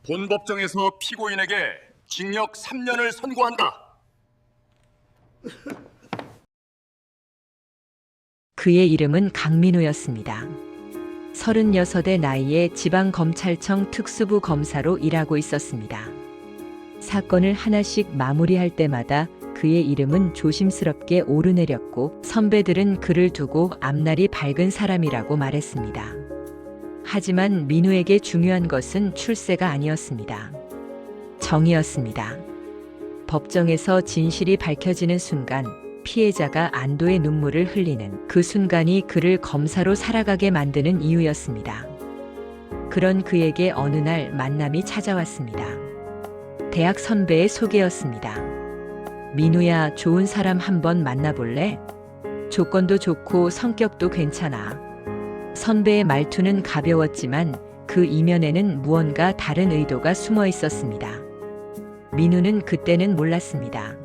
본법정에서 피고인에게 징역 3년을 선고한다. 그의 이름은 강민우였습니다. 36의 나이에 지방검찰청 특수부 검사로 일하고 있었습니다. 사건을 하나씩 마무리할 때마다 그의 이름은 조심스럽게 오르내렸고 선배들은 그를 두고 앞날이 밝은 사람이라고 말했습니다. 하지만 민우에게 중요한 것은 출세가 아니었습니다. 정의였습니다. 법정에서 진실이 밝혀지는 순간 피해자가 안도의 눈물을 흘리는 그 순간이 그를 검사로 살아가게 만드는 이유였습니다. 그런 그에게 어느 날 만남이 찾아왔습니다. 대학 선배의 소개였습니다. 민우야, 좋은 사람 한번 만나볼래? 조건도 좋고 성격도 괜찮아. 선배의 말투는 가벼웠지만 그 이면에는 무언가 다른 의도가 숨어 있었습니다. 민우는 그때는 몰랐습니다.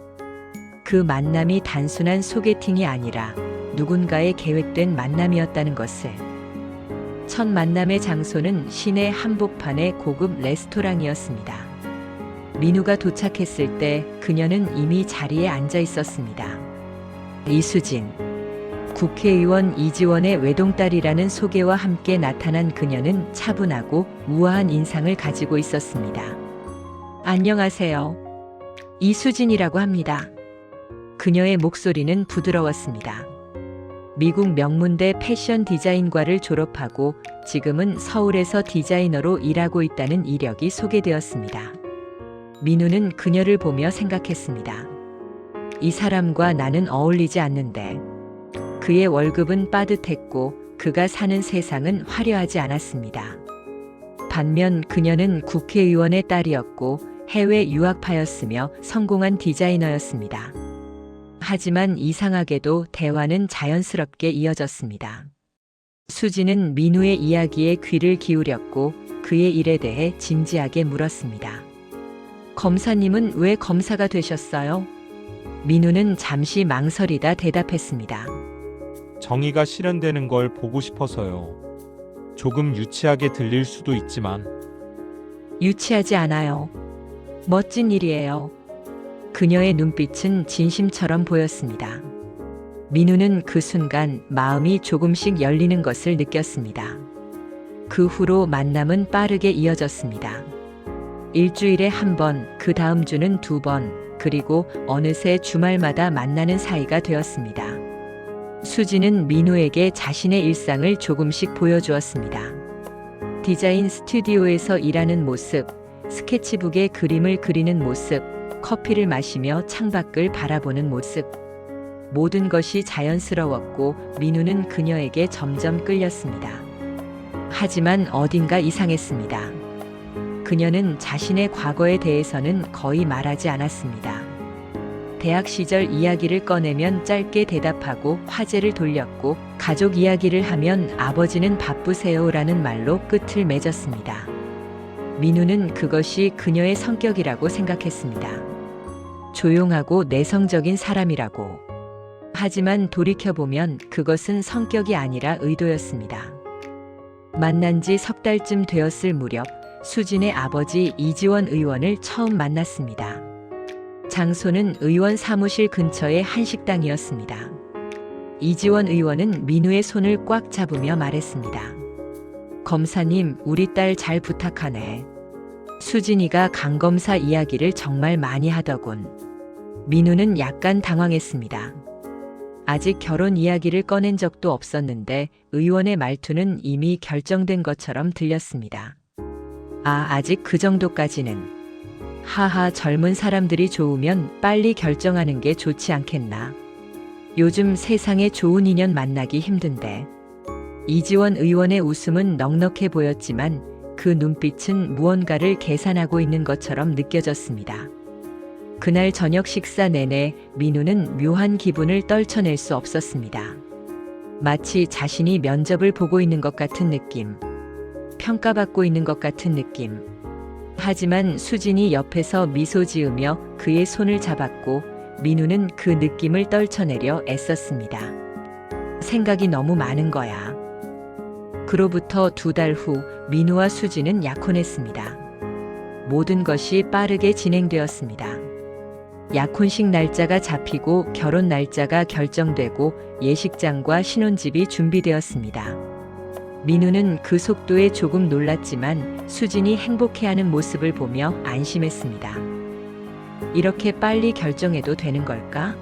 그 만남이 단순한 소개팅이 아니라 누군가의 계획된 만남이었다는 것을. 첫 만남의 장소는 시내 한복판의 고급 레스토랑이었습니다. 민우가 도착했을 때 그녀는 이미 자리에 앉아 있었습니다. 이수진, 국회의원 이지원의 외동딸이라는 소개와 함께 나타난 그녀는 차분하고 우아한 인상을 가지고 있었습니다. 안녕하세요. 이수진이라고 합니다. 그녀의 목소리는 부드러웠습니다. 미국 명문대 패션 디자인과를 졸업하고 지금은 서울에서 디자이너로 일하고 있다는 이력이 소개되었습니다. 민우는 그녀를 보며 생각했습니다. 이 사람과 나는 어울리지 않는데. 그의 월급은 빠듯했고 그가 사는 세상은 화려하지 않았습니다. 반면 그녀는 국회의원의 딸이었고 해외 유학파였으며 성공한 디자이너였습니다. 하지만 이상하게도 대화는 자연스럽게 이어졌습니다. 수지는 민우의 이야기에 귀를 기울였고 그의 일에 대해 진지하게 물었습니다. 검사님은 왜 검사가 되셨어요? 민우는 잠시 망설이다 대답했습니다. 정의가 실현되는 걸 보고 싶어서요. 조금 유치하게 들릴 수도 있지만 유치하지 않아요. 멋진 일이에요. 그녀의 눈빛은 진심처럼 보였습니다. 민우는 그 순간 마음이 조금씩 열리는 것을 느꼈습니다. 그 후로 만남은 빠르게 이어졌습니다. 일주일에 한 번, 그 다음 주는 2번, 그리고 어느새 주말마다 만나는 사이가 되었습니다. 수지는 민우에게 자신의 일상을 조금씩 보여주었습니다. 디자인 스튜디오에서 일하는 모습, 스케치북에 그림을 그리는 모습, 커피를 마시며 창밖을 바라보는 모습. 모든 것이 자연스러웠고 민우는 그녀에게 점점 끌렸습니다. 하지만 어딘가 이상했습니다. 그녀는 자신의 과거에 대해서는 거의 말하지 않았습니다. 대학 시절 이야기를 꺼내면 짧게 대답하고 화제를 돌렸고 가족 이야기를 하면 아버지는 바쁘세요라는 말로 끝을 맺었습니다. 민우는 그것이 그녀의 성격이라고 생각했습니다. 조용하고 내성적인 사람이라고. 하지만 돌이켜보면 그것은 성격이 아니라 의도였습니다. 만난 지 석 달쯤 되었을 무렵 수진의 아버지 이지원 의원을 처음 만났습니다. 장소는 의원 사무실 근처의 한식당이었습니다. 이지원 의원은 민우의 손을 꽉 잡으며 말했습니다. 검사님, 우리 딸 잘 부탁하네. 수진이가 강 검사 이야기를 정말 많이 하더군. 민우는 약간 당황했습니다. 아직 결혼 이야기를 꺼낸 적도 없었는데 의원의 말투는 이미 결정된 것처럼 들렸습니다. 아직 그 정도까지는. 하하, 젊은 사람들이 좋으면 빨리 결정하는 게 좋지 않겠나. 요즘 세상에 좋은 인연 만나기 힘든데. 이지원 의원의 웃음은 넉넉해 보였지만 그 눈빛은 무언가를 계산하고 있는 것처럼 느껴졌습니다. 그날 저녁 식사 내내 민우는 묘한 기분을 떨쳐낼 수 없었습니다. 마치 자신이 면접을 보고 있는 것 같은 느낌. 평가받고 있는 것 같은 느낌. 하지만 수진이 옆에서 미소 지으며 그의 손을 잡았고 민우는 그 느낌을 떨쳐내려 애썼습니다. 생각이 너무 많은 거야. 그로부터 2달 후 민우와 수진은 약혼했습니다. 모든 것이 빠르게 진행되었습니다. 약혼식 날짜가 잡히고 결혼 날짜가 결정되고 예식장과 신혼집이 준비되었습니다. 민우는 그 속도에 조금 놀랐지만 수진이 행복해하는 모습을 보며 안심했습니다. 이렇게 빨리 결정해도 되는 걸까?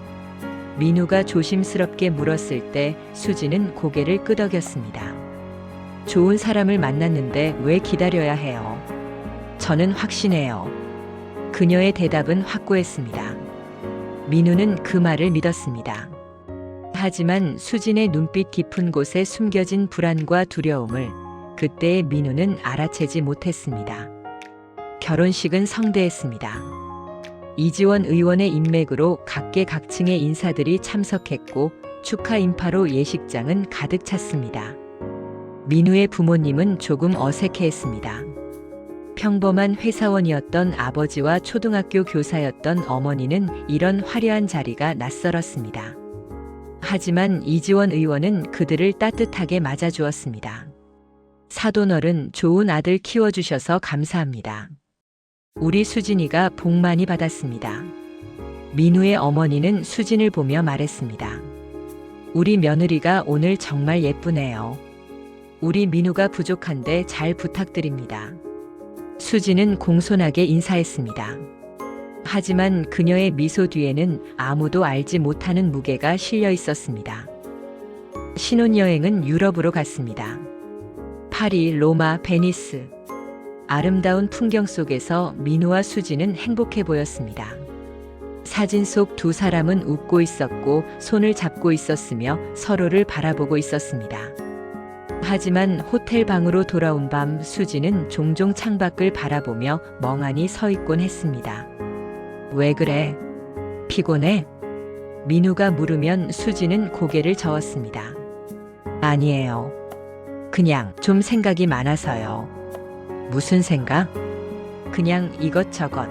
민우가 조심스럽게 물었을 때 수진은 고개를 끄덕였습니다. 좋은 사람을 만났는데 왜 기다려야 해요? 저는 확신해요. 그녀의 대답은 확고했습니다. 민우는 그 말을 믿었습니다. 하지만 수진의 눈빛 깊은 곳에 숨겨진 불안과 두려움을 그때의 민우는 알아채지 못했습니다. 결혼식은 성대했습니다. 이지원 의원의 인맥으로 각계각층의 인사들이 참석했고 축하 인파로 예식장은 가득 찼습니다. 민우의 부모님은 조금 어색해했습니다. 평범한 회사원이었던 아버지와 초등학교 교사였던 어머니는 이런 화려한 자리가 낯설었습니다. 하지만 이지원 의원은 그들을 따뜻하게 맞아주었습니다. 사돈어른 좋은 아들 키워주셔서 감사합니다. 우리 수진이가 복 많이 받았습니다. 민우의 어머니는 수진을 보며 말했습니다. 우리 며느리가 오늘 정말 예쁘네요. 우리 민우가 부족한데 잘 부탁드립니다. 수진은 공손하게 인사했습니다. 하지만 그녀의 미소 뒤에는 아무도 알지 못하는 무게가 실려 있었습니다. 신혼여행은 유럽으로 갔습니다. 파리, 로마, 베니스. 아름다운 풍경 속에서 민우와 수진은 행복해 보였습니다. 사진 속 두 사람은 웃고 있었고 손을 잡고 있었으며 서로를 바라보고 있었습니다. 하지만 호텔 방으로 돌아온 밤 수진은 종종 창밖을 바라보며 멍하니 서 있곤 했습니다. 왜 그래? 피곤해? 민우가 물으면 수진은 고개를 저었습니다. 아니에요. 그냥 좀 생각이 많아서요. 무슨 생각? 그냥 이것저것.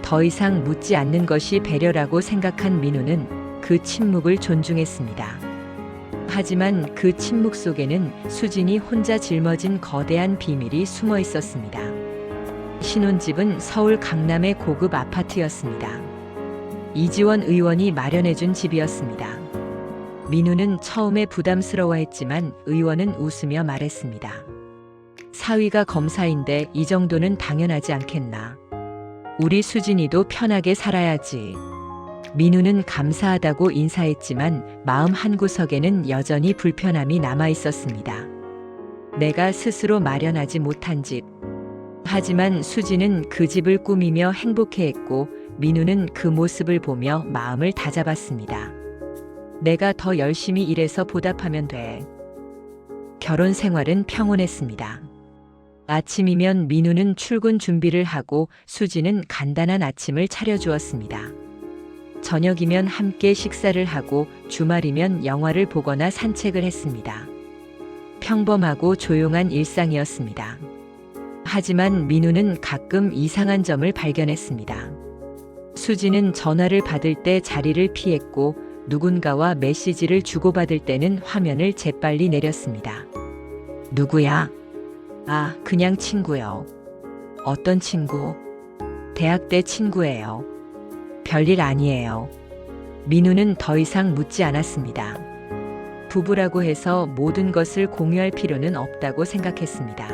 더 이상 묻지 않는 것이 배려라고 생각한 민우는 그 침묵을 존중했습니다. 하지만 그 침묵 속에는 수진이 혼자 짊어진 거대한 비밀이 숨어 있었습니다. 신혼집은 서울 강남의 고급 아파트였습니다. 이지원 의원이 마련해준 집이었습니다. 민우는 처음에 부담스러워했지만 의원은 웃으며 말했습니다. 사위가 검사인데 이 정도는 당연하지 않겠나. 우리 수진이도 편하게 살아야지. 민우는 감사하다고 인사했지만 마음 한구석에는 여전히 불편함이 남아 있었습니다. 내가 스스로 마련하지 못한 집. 하지만 수진은 그 집을 꾸미며 행복해했고 민우는 그 모습을 보며 마음을 다잡았습니다. 내가 더 열심히 일해서 보답하면 돼. 결혼 생활은 평온했습니다. 아침이면 민우는 출근 준비를 하고 수진은 간단한 아침을 차려주었습니다. 저녁이면 함께 식사를 하고 주말이면 영화를 보거나 산책을 했습니다. 평범하고 조용한 일상이었습니다. 하지만 민우는 가끔 이상한 점을 발견했습니다. 수진은 전화를 받을 때 자리를 피했고 누군가와 메시지를 주고받을 때는 화면을 재빨리 내렸습니다. 누구야? 아, 그냥 친구요. 어떤 친구? 대학 때 친구예요. 별일 아니에요. 민우는 더 이상 묻지 않았습니다. 부부라고 해서 모든 것을 공유할 필요는 없다고 생각했습니다.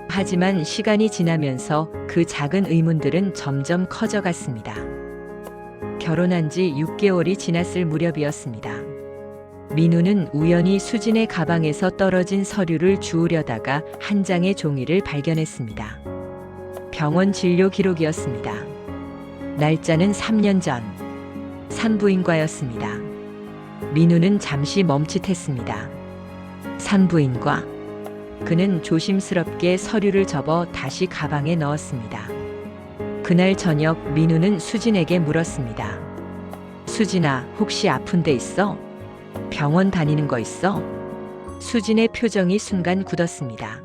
하지만 시간이 지나면서 그 작은 의문들은 점점 커져갔습니다. 결혼한 지 6개월이 지났을 무렵이었습니다. 민우는 우연히 수진의 가방에서 떨어진 서류를 주우려다가 한 장의 종이를 발견했습니다. 병원 진료 기록이었습니다. 날짜는 3년 전. 산부인과였습니다. 민우는 잠시 멈칫했습니다. 산부인과? 그는 조심스럽게 서류를 접어 다시 가방에 넣었습니다. 그날 저녁 민우는 수진에게 물었습니다. 수진아, 혹시 아픈 데 있어? 병원 다니는 거 있어? 수진의 표정이 순간 굳었습니다.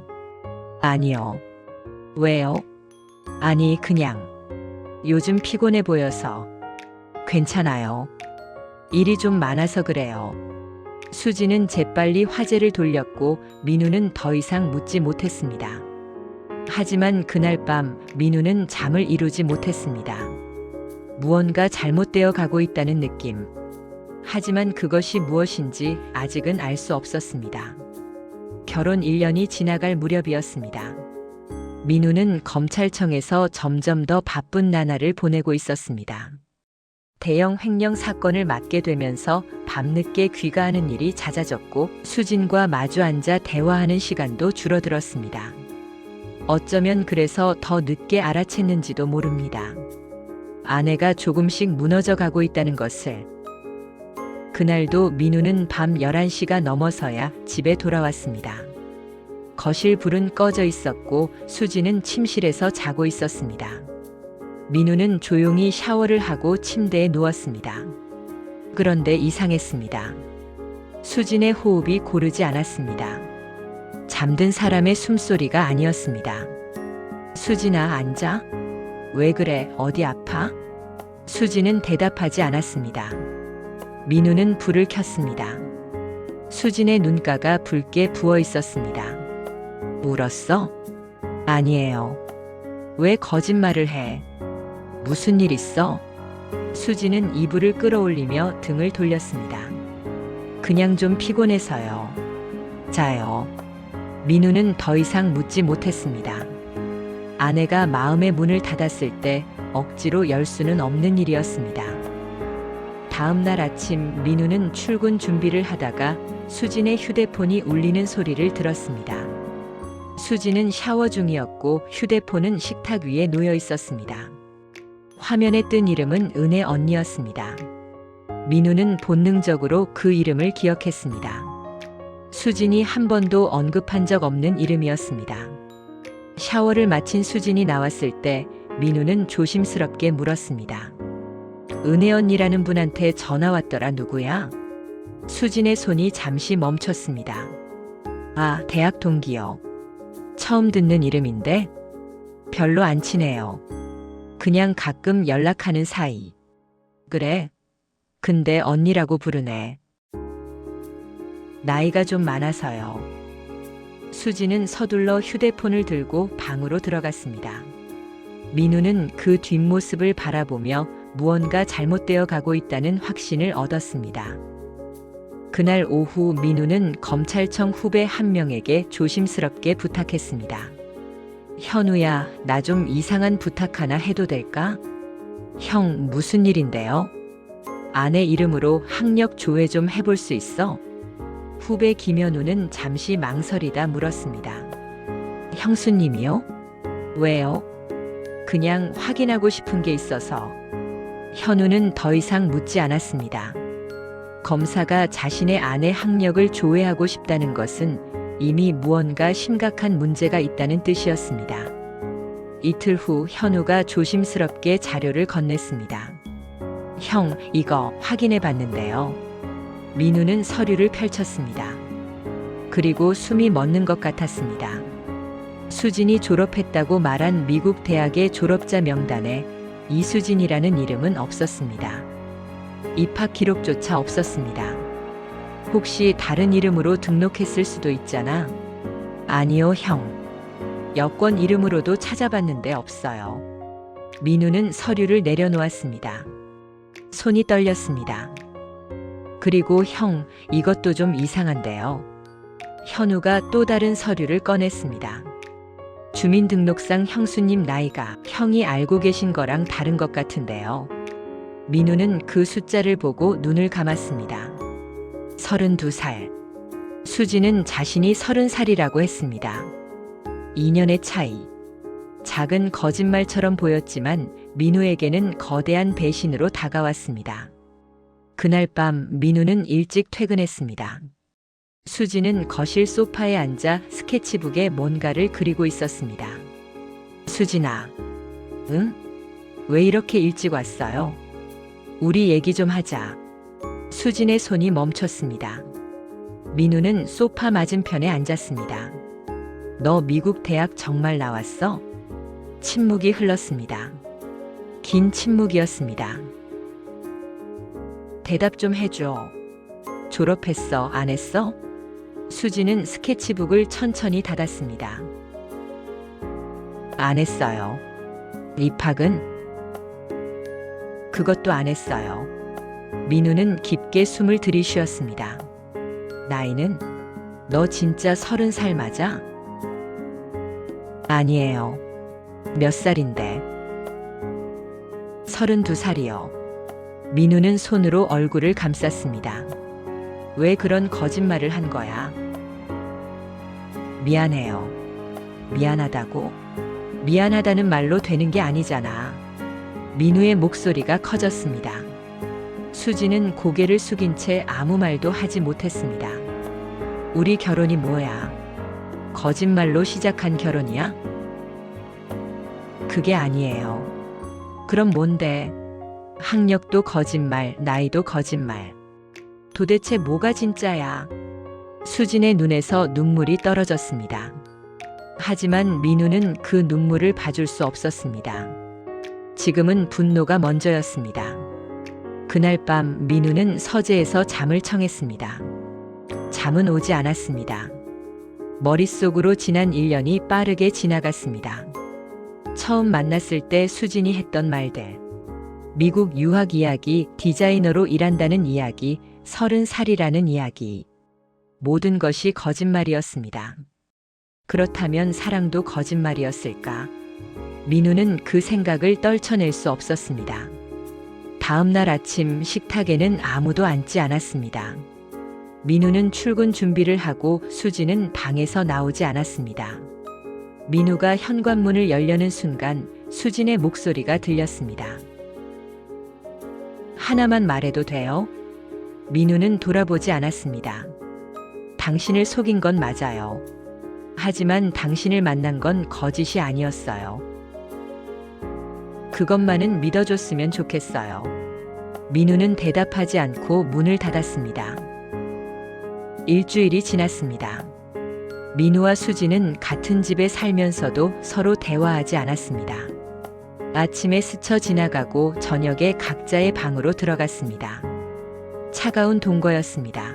아니요. 왜요? 아니, 그냥. 요즘 피곤해 보여서. 괜찮아요. 일이 좀 많아서 그래요. 수진은 재빨리 화제를 돌렸고 민우는 더 이상 묻지 못했습니다. 하지만 그날 밤 민우는 잠을 이루지 못했습니다. 무언가 잘못되어 가고 있다는 느낌. 하지만 그것이 무엇인지 아직은 알 수 없었습니다. 결혼 1년이 지나갈 무렵이었습니다. 민우는 검찰청에서 점점 더 바쁜 나날을 보내고 있었습니다. 대형 횡령 사건을 맡게 되면서 밤늦게 귀가하는 일이 잦아졌고 수진과 마주 앉아 대화하는 시간도 줄어들었습니다. 어쩌면 그래서 더 늦게 알아챘는지도 모릅니다. 아내가 조금씩 무너져 가고 있다는 것을. 그날도 민우는 밤 11시가 넘어서야 집에 돌아왔습니다. 거실 불은 꺼져 있었고 수지는 침실에서 자고 있었습니다. 민우는 조용히 샤워를 하고 침대에 누웠습니다. 그런데 이상했습니다. 수진의 호흡이 고르지 않았습니다. 잠든 사람의 숨소리가 아니었습니다. 수진아, 앉아. 왜 그래? 어디 아파? 수진은 대답하지 않았습니다. 민우는 불을 켰습니다. 수진의 눈가가 붉게 부어 있었습니다. 울었어? 아니에요. 왜 거짓말을 해? 무슨 일 있어? 수진은 이불을 끌어올리며 등을 돌렸습니다. 그냥 좀 피곤해서요. 자요. 민우는 더 이상 묻지 못했습니다. 아내가 마음의 문을 닫았을 때 억지로 열 수는 없는 일이었습니다. 다음 날 아침 민우는 출근 준비를 하다가 수진의 휴대폰이 울리는 소리를 들었습니다. 수진은 샤워 중이었고 휴대폰은 식탁 위에 놓여 있었습니다. 화면에 뜬 이름은 은혜 언니였습니다. 민우는 본능적으로 그 이름을 기억했습니다. 수진이 한 번도 언급한 적 없는 이름이었습니다. 샤워를 마친 수진이 나왔을 때 민우는 조심스럽게 물었습니다. 은혜 언니라는 분한테 전화 왔더라. 누구야? 수진의 손이 잠시 멈췄습니다. 아, 대학 동기요. 처음 듣는 이름인데 별로 안 친해요. 그냥 가끔 연락하는 사이. 그래? 근데 언니라고 부르네. 나이가 좀 많아서요. 수지는 서둘러 휴대폰을 들고 방으로 들어갔습니다. 민우는 그 뒷모습을 바라보며 무언가 잘못되어 가고 있다는 확신을 얻었습니다. 그날 오후 민우는 검찰청 후배 한 명에게 조심스럽게 부탁했습니다. 현우야, 나 좀 이상한 부탁 하나 해도 될까? 형, 무슨 일인데요? 아내 이름으로 학력 조회 좀 해볼 수 있어? 후배 김현우는 잠시 망설이다 물었습니다. 형수님이요? 왜요? 그냥 확인하고 싶은 게 있어서. 현우는 더 이상 묻지 않았습니다. 검사가 자신의 아내 학력을 조회하고 싶다는 것은 이미 무언가 심각한 문제가 있다는 뜻이었습니다. 이틀 후 현우가 조심스럽게 자료를 건넸습니다. 형, 이거 확인해 봤는데요. 민우는 서류를 펼쳤습니다. 그리고 숨이 멎는 것 같았습니다. 수진이 졸업했다고 말한 미국 대학의 졸업자 명단에 이수진이라는 이름은 없었습니다. 입학 기록조차 없었습니다. 혹시 다른 이름으로 등록했을 수도 있잖아. 아니요, 형. 여권 이름으로도 찾아봤는데 없어요. 민우는 서류를 내려놓았습니다. 손이 떨렸습니다. 그리고 형, 이것도 좀 이상한데요. 현우가 또 다른 서류를 꺼냈습니다. 주민등록상 형수님 나이가 형이 알고 계신 거랑 다른 것 같은데요. 민우는 그 숫자를 보고 눈을 감았습니다. 32살. 수지는 자신이 30살이라고 했습니다. 2년의 차이. 작은 거짓말처럼 보였지만 민우에게는 거대한 배신으로 다가왔습니다. 그날 밤 민우는 일찍 퇴근했습니다. 수지는 거실 소파에 앉아 스케치북에 뭔가를 그리고 있었습니다. 수진아, 응? 왜 이렇게 일찍 왔어요? 우리 얘기 좀 하자. 수진의 손이 멈췄습니다. 민우는 소파 맞은편에 앉았습니다. 너 미국 대학 정말 나왔어? 침묵이 흘렀습니다. 긴 침묵이었습니다. 대답 좀 해줘. 졸업했어, 안 했어? 수지는 스케치북을 천천히 닫았습니다. 안 했어요. 입학은? 그것도 안 했어요. 민우는 깊게 숨을 들이쉬었습니다. 나이는? 너 진짜 30살 맞아? 아니에요. 몇 살인데? 32살이요. 민우는 손으로 얼굴을 감쌌습니다. 왜 그런 거짓말을 한 거야? 미안해요. 미안하다고? 미안하다는 말로 되는 게 아니잖아. 민우의 목소리가 커졌습니다. 수지는 고개를 숙인 채 아무 말도 하지 못했습니다. 우리 결혼이 뭐야? 거짓말로 시작한 결혼이야? 그게 아니에요. 그럼 뭔데? 학력도 거짓말, 나이도 거짓말. 도대체 뭐가 진짜야? 수진의 눈에서 눈물이 떨어졌습니다. 하지만 민우는 그 눈물을 봐줄 수 없었습니다. 지금은 분노가 먼저였습니다. 그날 밤 민우는 서재에서 잠을 청했습니다. 잠은 오지 않았습니다. 머릿속으로 지난 1년이 빠르게 지나갔습니다. 처음 만났을 때 수진이 했던 말들. 미국 유학 이야기, 디자이너로 일한다는 이야기, 30살이라는 이야기. 모든 것이 거짓말이었습니다. 그렇다면 사랑도 거짓말이었을까? 민우는 그 생각을 떨쳐낼 수 없었습니다. 다음 날 아침 식탁에는 아무도 앉지 않았습니다. 민우는 출근 준비를 하고 수지는 방에서 나오지 않았습니다. 민우가 현관문을 열려는 순간 수진의 목소리가 들렸습니다. 하나만 말해도 돼요? 민우는 돌아보지 않았습니다. 당신을 속인 건 맞아요. 하지만 당신을 만난 건 거짓이 아니었어요. 그것만은 믿어줬으면 좋겠어요. 민우는 대답하지 않고 문을 닫았습니다. 일주일이 지났습니다. 민우와 수지는 같은 집에 살면서도 서로 대화하지 않았습니다. 아침에 스쳐 지나가고 저녁에 각자의 방으로 들어갔습니다. 차가운 동거였습니다.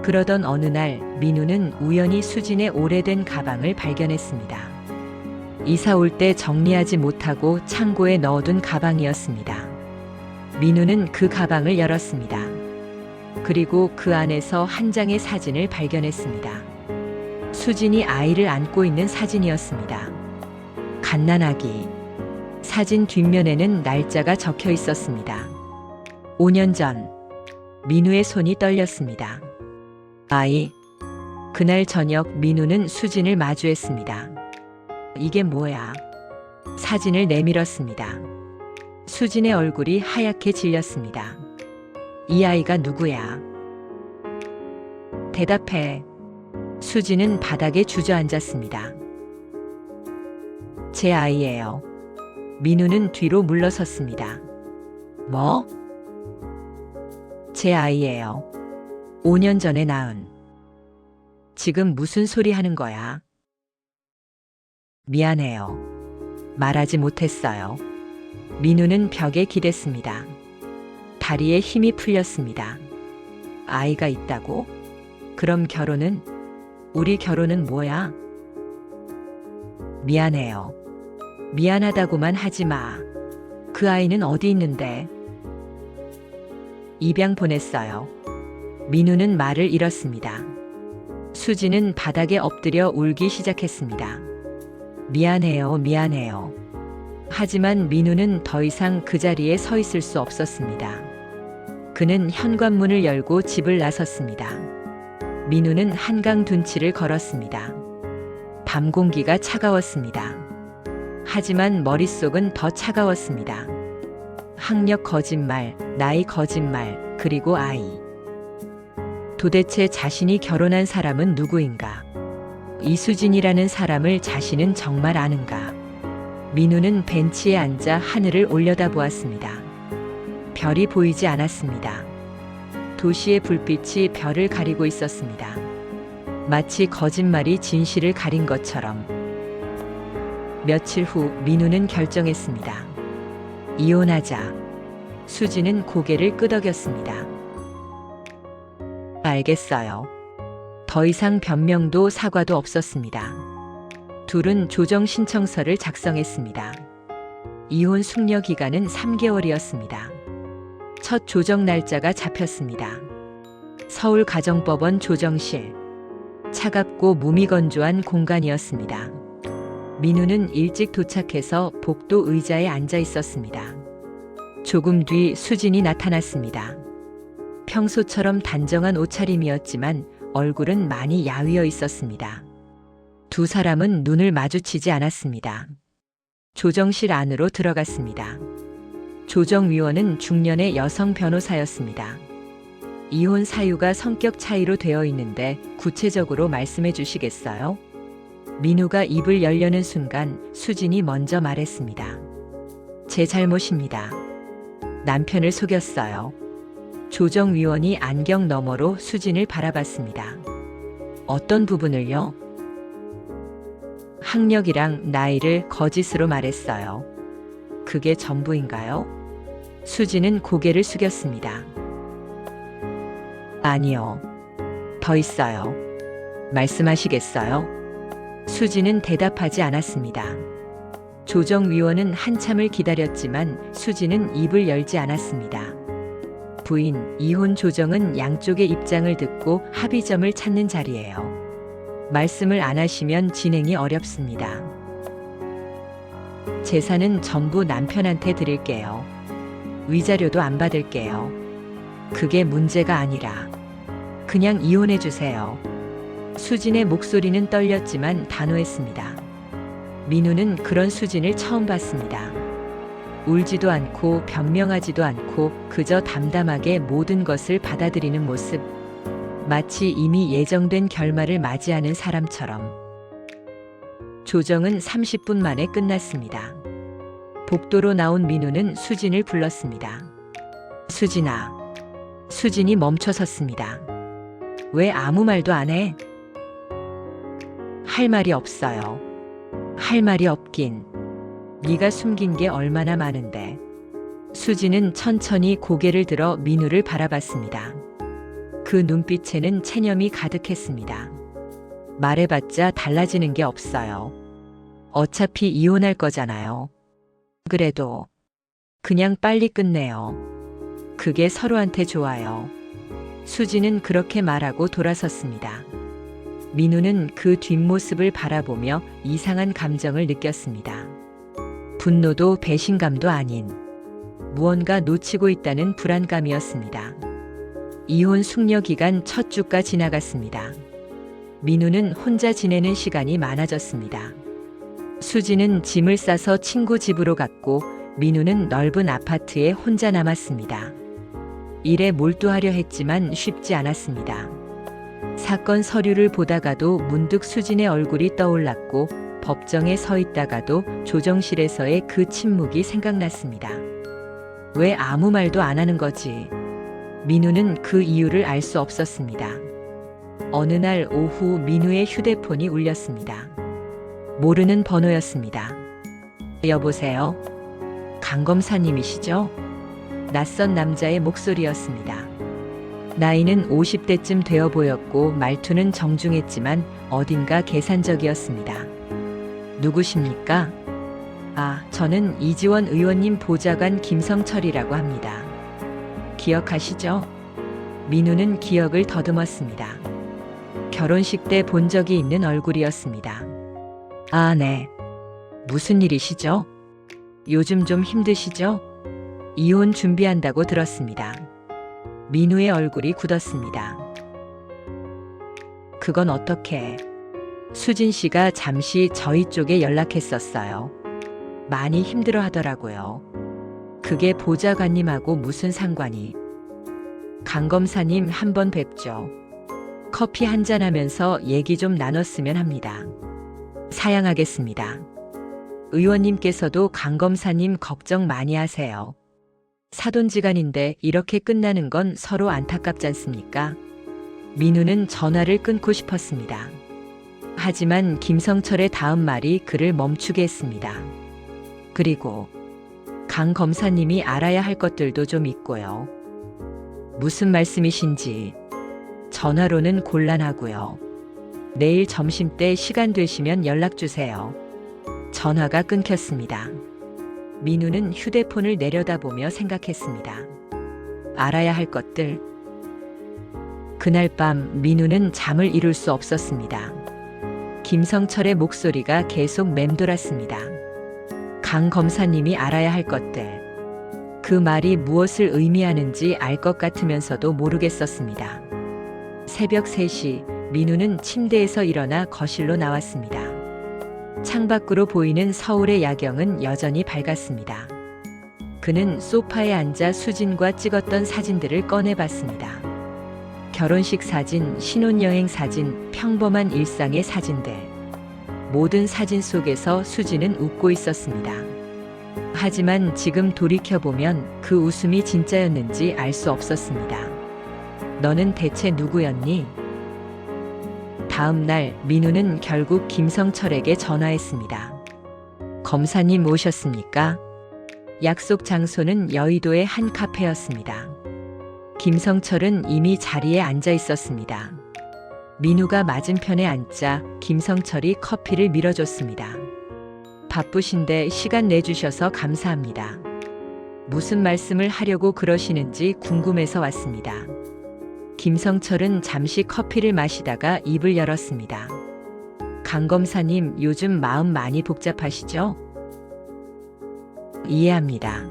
그러던 어느 날 민우는 우연히 수진의 오래된 가방을 발견했습니다. 이사 올 때 정리하지 못하고 창고에 넣어둔 가방이었습니다. 민우는 그 가방을 열었습니다. 그리고 그 안에서 한 장의 사진을 발견했습니다. 수진이 아이를 안고 있는 사진이었습니다. 갓난아기. 사진 뒷면에는 날짜가 적혀 있었습니다. 5년 전. 민우의 손이 떨렸습니다. 아이. 그날 저녁 민우는 수진을 마주했습니다. 이게 뭐야? 사진을 내밀었습니다. 수진의 얼굴이 하얗게 질렸습니다. 이 아이가 누구야? 대답해. 수진은 바닥에 주저앉았습니다. 제 아이예요. 민우는 뒤로 물러섰습니다. 뭐? 제 아이예요. 5년 전에 낳은. 지금 무슨 소리 하는 거야? 미안해요. 말하지 못했어요. 민우는 벽에 기댔습니다. 다리에 힘이 풀렸습니다. 아이가 있다고? 그럼 결혼은? 우리 결혼은 뭐야? 미안해요. 미안하다고만 하지 마. 그 아이는 어디 있는데? 입양 보냈어요. 민우는 말을 잃었습니다. 수지는 바닥에 엎드려 울기 시작했습니다. 미안해요, 미안해요. 하지만 민우는 더 이상 그 자리에 서 있을 수 없었습니다. 그는 현관문을 열고 집을 나섰습니다. 민우는 한강 둔치를 걸었습니다. 밤 공기가 차가웠습니다. 하지만 머릿속은 더 차가웠습니다. 학력 거짓말, 나이 거짓말, 그리고 아이. 도대체 자신이 결혼한 사람은 누구인가? 이수진이라는 사람을 자신은 정말 아는가? 민우는 벤치에 앉아 하늘을 올려다보았습니다. 별이 보이지 않았습니다. 도시의 불빛이 별을 가리고 있었습니다. 마치 거짓말이 진실을 가린 것처럼. 며칠 후 민우는 결정했습니다. 이혼하자. 수지는 고개를 끄덕였습니다. 알겠어요. 더 이상 변명도 사과도 없었습니다. 둘은 조정 신청서를 작성했습니다. 이혼 숙려 기간은 3개월이었습니다. 첫 조정 날짜가 잡혔습니다. 서울가정법원 조정실. 차갑고 무미건조한 공간이었습니다. 민우는 일찍 도착해서 복도 의자에 앉아 있었습니다. 조금 뒤 수진이 나타났습니다. 평소처럼 단정한 옷차림이었지만 얼굴은 많이 야위어 있었습니다. 두 사람은 눈을 마주치지 않았습니다. 조정실 안으로 들어갔습니다. 조정위원은 중년의 여성 변호사였습니다. 이혼 사유가 성격 차이로 되어 있는데 구체적으로 말씀해 주시겠어요? 민우가 입을 열려는 순간 수진이 먼저 말했습니다. 제 잘못입니다. 남편을 속였어요. 조정위원이 안경 너머로 수진을 바라봤습니다. 어떤 부분을요? 학력이랑 나이를 거짓으로 말했어요. 그게 전부인가요? 수진은 고개를 숙였습니다. 아니요. 더 있어요. 말씀하시겠어요? 수진은 대답하지 않았습니다. 조정위원은 한참을 기다렸지만 수진은 입을 열지 않았습니다. 부인, 이혼 조정은 양쪽의 입장을 듣고 합의점을 찾는 자리예요. 말씀을 안 하시면 진행이 어렵습니다. 재산은 전부 남편한테 드릴게요. 위자료도 안 받을게요. 그게 문제가 아니라 그냥 이혼해 주세요. 수진의 목소리는 떨렸지만 단호했습니다. 민우는 그런 수진을 처음 봤습니다. 울지도 않고 변명하지도 않고 그저 담담하게 모든 것을 받아들이는 모습. 마치 이미 예정된 결말을 맞이하는 사람처럼. 조정은 30분 만에 끝났습니다. 복도로 나온 민우는 수진을 불렀습니다. 수진아. 수진이 멈춰 섰습니다. 왜 아무 말도 안 해? 할 말이 없어요. 할 말이 없긴. 네가 숨긴 게 얼마나 많은데. 수진은 천천히 고개를 들어 민우를 바라봤습니다. 그 눈빛에는 체념이 가득했습니다. 말해봤자 달라지는 게 없어요. 어차피 이혼할 거잖아요. 그래도 그냥 빨리 끝내요. 그게 서로한테 좋아요. 수진은 그렇게 말하고 돌아섰습니다. 민우는 그 뒷모습을 바라보며 이상한 감정을 느꼈습니다. 분노도 배신감도 아닌 무언가 놓치고 있다는 불안감이었습니다. 이혼 숙려 기간 첫 주가 지나갔습니다. 민우는 혼자 지내는 시간이 많아졌습니다. 수지는 짐을 싸서 친구 집으로 갔고 민우는 넓은 아파트에 혼자 남았습니다. 일에 몰두하려 했지만 쉽지 않았습니다. 사건 서류를 보다가도 문득 수진의 얼굴이 떠올랐고 법정에 서 있다가도 조정실에서의 그 침묵이 생각났습니다. 왜 아무 말도 안 하는 거지? 민우는 그 이유를 알 수 없었습니다. 어느 날 오후 민우의 휴대폰이 울렸습니다. 모르는 번호였습니다. 여보세요? 강 검사님이시죠? 낯선 남자의 목소리였습니다. 나이는 50대쯤 되어 보였고 말투는 정중했지만 어딘가 계산적이었습니다. 누구십니까? 아, 저는 이지원 의원님 보좌관 김성철이라고 합니다. 기억하시죠? 민우는 기억을 더듬었습니다. 결혼식 때 본 적이 있는 얼굴이었습니다. 아, 네. 무슨 일이시죠? 요즘 좀 힘드시죠? 이혼 준비한다고 들었습니다. 민우의 얼굴이 굳었습니다. 그건 어떻게? 수진 씨가 잠시 저희 쪽에 연락했었어요. 많이 힘들어 하더라고요. 그게 보좌관님하고 무슨 상관이? 강 검사님 한번 뵙죠. 커피 한잔 하면서 얘기 좀 나눴으면 합니다. 사양하겠습니다. 의원님께서도 강 검사님 걱정 많이 하세요. 사돈지간인데 이렇게 끝나는 건 서로 안타깝지 않습니까? 민우는 전화를 끊고 싶었습니다. 하지만 김성철의 다음 말이 그를 멈추게 했습니다. 그리고 강 검사님이 알아야 할 것들도 좀 있고요. 무슨 말씀이신지 전화로는 곤란하고요. 내일 점심때 시간 되시면 연락 주세요. 전화가 끊겼습니다. 민우는 휴대폰을 내려다보며 생각했습니다. 알아야 할 것들. 그날 밤 민우는 잠을 이룰 수 없었습니다. 김성철의 목소리가 계속 맴돌았습니다. 강 검사님이 알아야 할 것들. 그 말이 무엇을 의미하는지 알 것 같으면서도 모르겠었습니다. 새벽 3시 민우는 침대에서 일어나 거실로 나왔습니다. 창밖으로 보이는 서울의 야경은 여전히 밝았습니다. 그는 소파에 앉아 수진과 찍었던 사진들을 꺼내봤습니다. 결혼식 사진, 신혼여행 사진, 평범한 일상의 사진들. 모든 사진 속에서 수진은 웃고 있었습니다. 하지만 지금 돌이켜보면 그 웃음이 진짜였는지 알 수 없었습니다. 너는 대체 누구였니? 다음 날 민우는 결국 김성철에게 전화했습니다. 검사님 오셨습니까? 약속 장소는 여의도의 한 카페였습니다. 김성철은 이미 자리에 앉아 있었습니다. 민우가 맞은편에 앉자 김성철이 커피를 밀어줬습니다. 바쁘신데 시간 내주셔서 감사합니다. 무슨 말씀을 하려고 그러시는지 궁금해서 왔습니다. 김성철은 잠시 커피를 마시다가 입을 열었습니다. 강 검사님, 요즘 마음 많이 복잡하시죠? 이해합니다.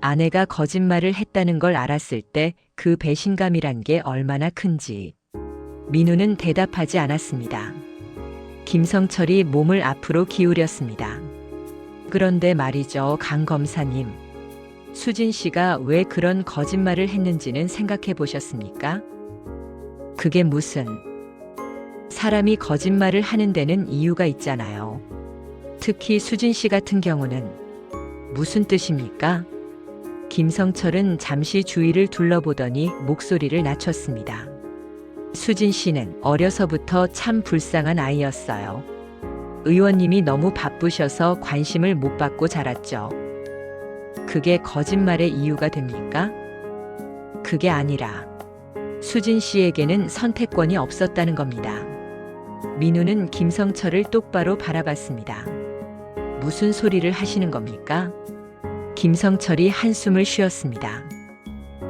아내가 거짓말을 했다는 걸 알았을 때 그 배신감이란 게 얼마나 큰지. 민우는 대답하지 않았습니다. 김성철이 몸을 앞으로 기울였습니다. 그런데 말이죠, 강 검사님. 수진 씨가 왜 그런 거짓말을 했는지는 생각해 보셨습니까? 그게 무슨... 사람이 거짓말을 하는 데는 이유가 있잖아요. 특히 수진 씨 같은 경우는. 무슨 뜻입니까? 김성철은 잠시 주위를 둘러보더니 목소리를 낮췄습니다. 수진 씨는 어려서부터 참 불쌍한 아이였어요. 의원님이 너무 바쁘셔서 관심을 못 받고 자랐죠. 그게 거짓말의 이유가 됩니까? 그게 아니라 수진 씨에게는 선택권이 없었다는 겁니다. 민우는 김성철을 똑바로 바라봤습니다. 무슨 소리를 하시는 겁니까? 김성철이 한숨을 쉬었습니다.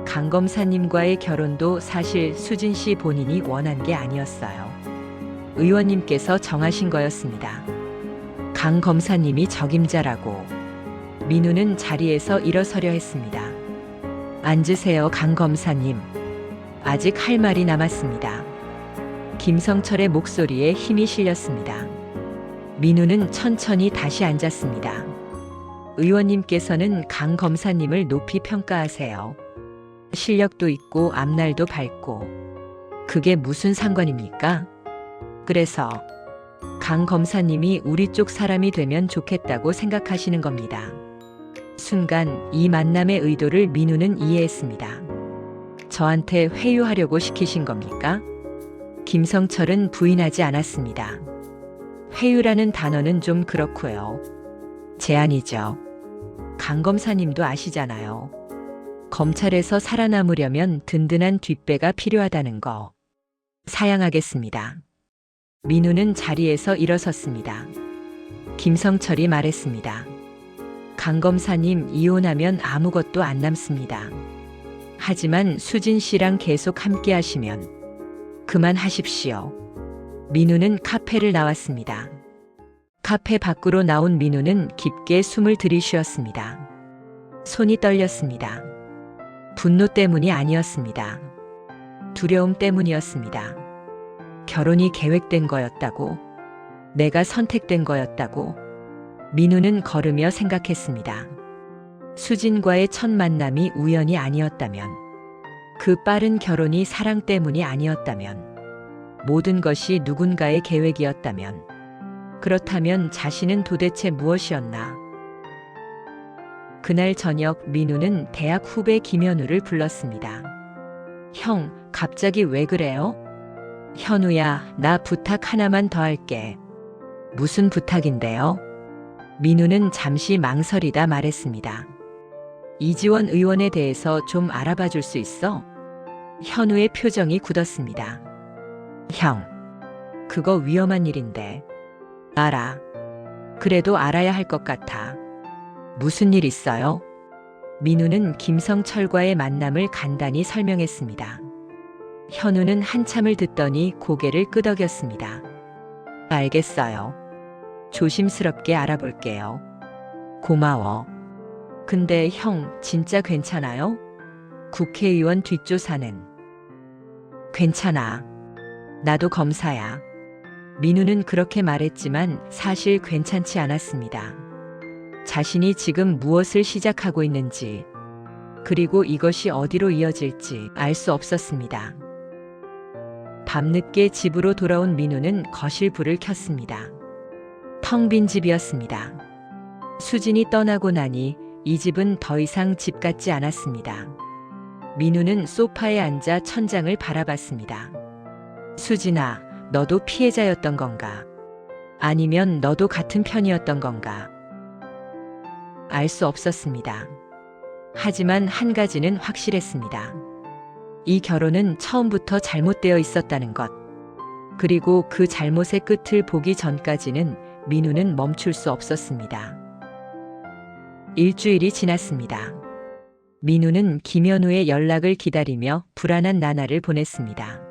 강 검사님과의 결혼도 사실 수진 씨 본인이 원한 게 아니었어요. 의원님께서 정하신 거였습니다. 강 검사님이 적임자라고. 민우는 자리에서 일어서려 했습니다. 앉으세요, 강 검사님. 아직 할 말이 남았습니다. 김성철의 목소리에 힘이 실렸습니다. 민우는 천천히 다시 앉았습니다. 의원님께서는 강 검사님을 높이 평가하세요. 실력도 있고 앞날도 밝고. 그게 무슨 상관입니까? 그래서 강 검사님이 우리 쪽 사람이 되면 좋겠다고 생각하시는 겁니다. 순간 이 만남의 의도를 민우는 이해했습니다. 저한테 회유하려고 시키신 겁니까? 김성철은 부인하지 않았습니다. 회유라는 단어는 좀 그렇고요. 제안이죠. 강 검사님도 아시잖아요. 검찰에서 살아남으려면 든든한 뒷배가 필요하다는 거. 사양하겠습니다. 민우는 자리에서 일어섰습니다. 김성철이 말했습니다. 강 검사님, 이혼하면 아무것도 안 남습니다. 하지만 수진 씨랑 계속 함께 하시면 그만하십시오. 민우는 카페를 나왔습니다. 카페 밖으로 나온 민우는 깊게 숨을 들이쉬었습니다. 손이 떨렸습니다. 분노 때문이 아니었습니다. 두려움 때문이었습니다. 결혼이 계획된 거였다고? 내가 선택된 거였다고? 민우는 걸으며 생각했습니다. 수진과의 첫 만남이 우연이 아니었다면, 그 빠른 결혼이 사랑 때문이 아니었다면, 모든 것이 누군가의 계획이었다면, 그렇다면 자신은 도대체 무엇이었나? 그날 저녁 민우는 대학 후배 김현우를 불렀습니다. 형, 갑자기 왜 그래요? 현우야, 나 부탁 하나만 더 할게. 무슨 부탁인데요? 민우는 잠시 망설이다 말했습니다. 이지원 의원에 대해서 좀 알아봐 줄 수 있어? 현우의 표정이 굳었습니다. 형, 그거 위험한 일인데. 알아. 그래도 알아야 할 것 같아. 무슨 일 있어요? 민우는 김성철과의 만남을 간단히 설명했습니다. 현우는 한참을 듣더니 고개를 끄덕였습니다. 알겠어요. 조심스럽게 알아볼게요. 고마워. 근데 형, 진짜 괜찮아요? 국회의원 뒷조사는. 괜찮아. 나도 검사야. 민우는 그렇게 말했지만 사실 괜찮지 않았습니다. 자신이 지금 무엇을 시작하고 있는지, 그리고 이것이 어디로 이어질지 알 수 없었습니다. 밤늦게 집으로 돌아온 민우는 거실 불을 켰습니다. 텅 빈 집이었습니다. 수진이 떠나고 나니 이 집은 더 이상 집 같지 않았습니다. 민우는 소파에 앉아 천장을 바라봤습니다. 수진아, 너도 피해자였던 건가? 아니면 너도 같은 편이었던 건가? 알 수 없었습니다. 하지만 한 가지는 확실했습니다. 이 결혼은 처음부터 잘못되어 있었다는 것. 그리고 그 잘못의 끝을 보기 전까지는 민우는 멈출 수 없었습니다. 일주일이 지났습니다. 민우는 김현우의 연락을 기다리며 불안한 나날을 보냈습니다.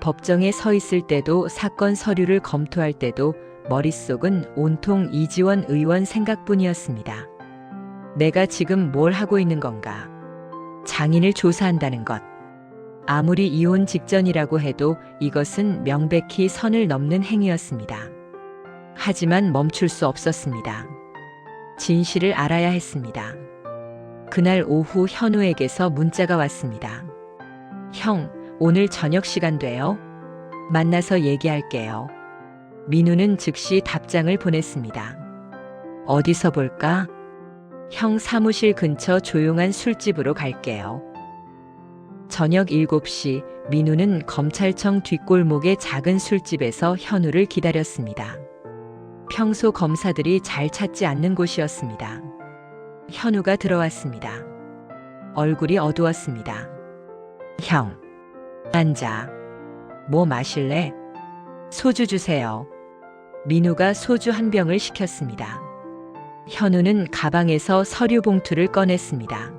법정에 서 있을 때도 사건 서류를 검토할 때도 머릿속은 온통 이지원 의원 생각뿐이었습니다. 내가 지금 뭘 하고 있는 건가? 장인을 조사한다는 것. 아무리 이혼 직전이라고 해도 이것은 명백히 선을 넘는 행위였습니다. 하지만 멈출 수 없었습니다. 진실을 알아야 했습니다. 그날 오후 현우에게서 문자가 왔습니다. 형, 오늘 저녁 시간 돼요? 만나서 얘기할게요. 민우는 즉시 답장을 보냈습니다. 어디서 볼까? 형 사무실 근처 조용한 술집으로 갈게요. 저녁 7시 민우는 검찰청 뒷골목의 작은 술집에서 현우를 기다렸습니다. 평소 검사들이 잘 찾지 않는 곳이었습니다. 현우가 들어왔습니다. 얼굴이 어두웠습니다. 형, 앉아. 뭐 마실래? 소주 주세요. 민우가 소주 한 병을 시켰습니다. 현우는 가방에서 서류 봉투를 꺼냈습니다.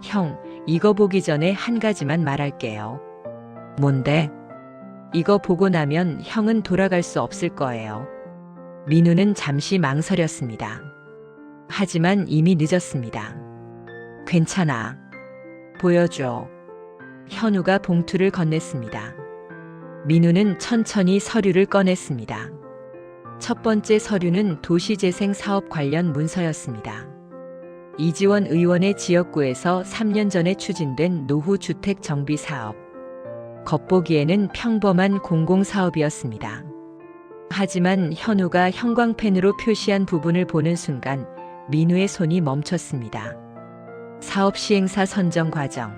형, 이거 보기 전에 한 가지만 말할게요. 뭔데? 이거 보고 나면 형은 돌아갈 수 없을 거예요. 민우는 잠시 망설였습니다. 하지만 이미 늦었습니다. 괜찮아. 보여줘. 현우가 봉투를 건넸습니다. 민우는 천천히 서류를 꺼냈습니다. 첫 번째 서류는 도시재생 사업 관련 문서였습니다. 이지원 의원의 지역구에서 3년 전에 추진된 노후주택 정비 사업. 겉보기에는 평범한 공공사업이었습니다. 하지만 현우가 형광펜으로 표시한 부분을 보는 순간 민우의 손이 멈췄습니다. 사업 시행사 선정 과정.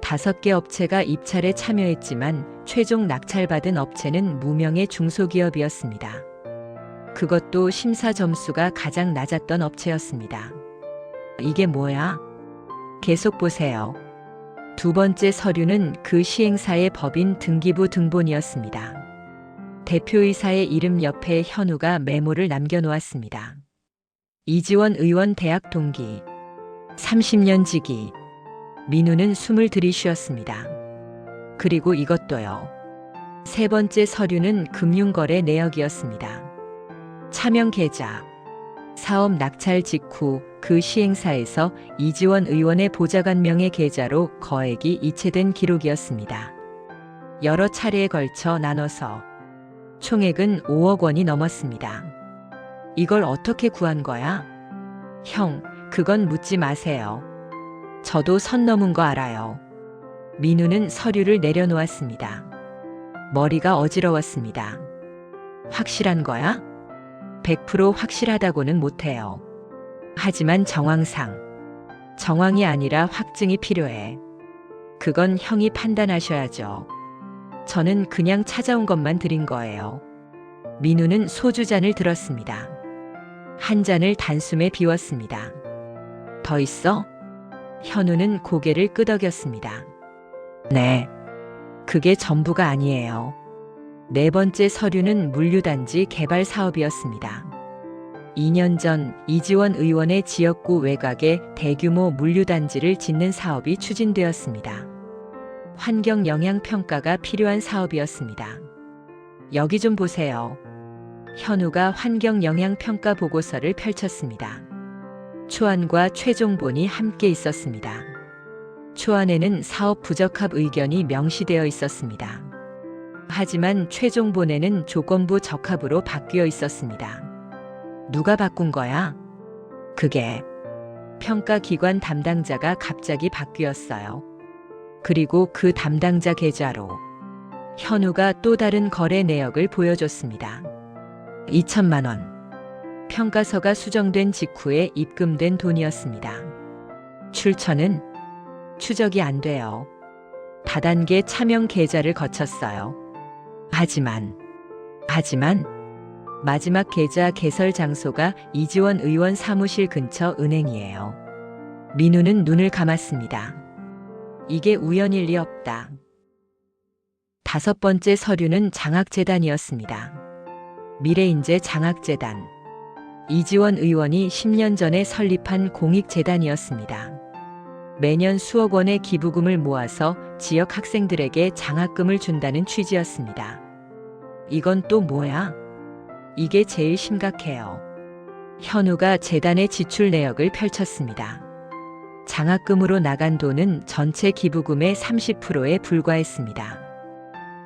5개 업체가 입찰에 참여했지만 최종 낙찰받은 업체는 무명의 중소기업이었습니다. 그것도 심사 점수가 가장 낮았던 업체였습니다. 이게 뭐야? 계속 보세요. 두 번째 서류는 그 시행사의 법인 등기부 등본이었습니다. 대표이사의 이름 옆에 현우가 메모를 남겨놓았습니다. 이지원 의원 대학 동기. 30년 지기. 민우는 숨을 들이쉬었습니다. 그리고 이것도요. 세 번째 서류는 금융거래 내역이었습니다. 차명 계좌. 사업 낙찰 직후 그 시행사에서 이지원 의원의 보좌관 명의 계좌로 거액이 이체된 기록이었습니다. 여러 차례에 걸쳐 나눠서 총액은 5억 원이 넘었습니다. 이걸 어떻게 구한 거야? 형, 그건 묻지 마세요. 저도 선 넘은 거 알아요. 민우는 서류를 내려놓았습니다. 머리가 어지러웠습니다. 확실한 거야? 100% 확실하다고는 못해요. 하지만 정황이 아니라 확증이 필요해. 그건 형이 판단하셔야죠. 저는 그냥 찾아온 것만 드린 거예요. 민우는 소주잔을 들었습니다. 한 잔을 단숨에 비웠습니다. 더 있어? 현우는 고개를 끄덕였습니다. 네. 그게 전부가 아니에요. 네 번째 서류는 물류단지 개발 사업이었습니다. 2년 전 이지원 의원의 지역구 외곽에 대규모 물류단지를 짓는 사업이 추진되었습니다. 환경 영향 평가가 필요한 사업이었습니다. 여기 좀 보세요. 현우가 환경 영향 평가 보고서를 펼쳤습니다. 초안과 최종본이 함께 있었습니다. 초안에는 사업 부적합 의견이 명시되어 있었습니다. 하지만 최종본에는 조건부 적합으로 바뀌어 있었습니다. 누가 바꾼 거야? 그게 평가기관 담당자가 갑자기 바뀌었어요. 그리고 그 담당자 계좌로 현우가 또 다른 거래 내역을 보여줬습니다. 2천만 원. 평가서가 수정된 직후에 입금된 돈이었습니다. 출처는 추적이 안 돼요. 다단계 차명 계좌를 거쳤어요. 하지만 마지막 계좌 개설 장소가 이지원 의원 사무실 근처 은행이에요. 민우는 눈을 감았습니다. 이게 우연일 리 없다. 다섯 번째 서류는 장학재단이었습니다. 미래인재 장학재단. 이지원 의원이 10년 전에 설립한 공익재단이었습니다. 매년 수억 원의 기부금을 모아서 지역 학생들에게 장학금을 준다는 취지였습니다. 이건 또 뭐야? 이게 제일 심각해요. 현우가 재단의 지출 내역을 펼쳤습니다. 장학금으로 나간 돈은 전체 기부금의 30%에 불과했습니다.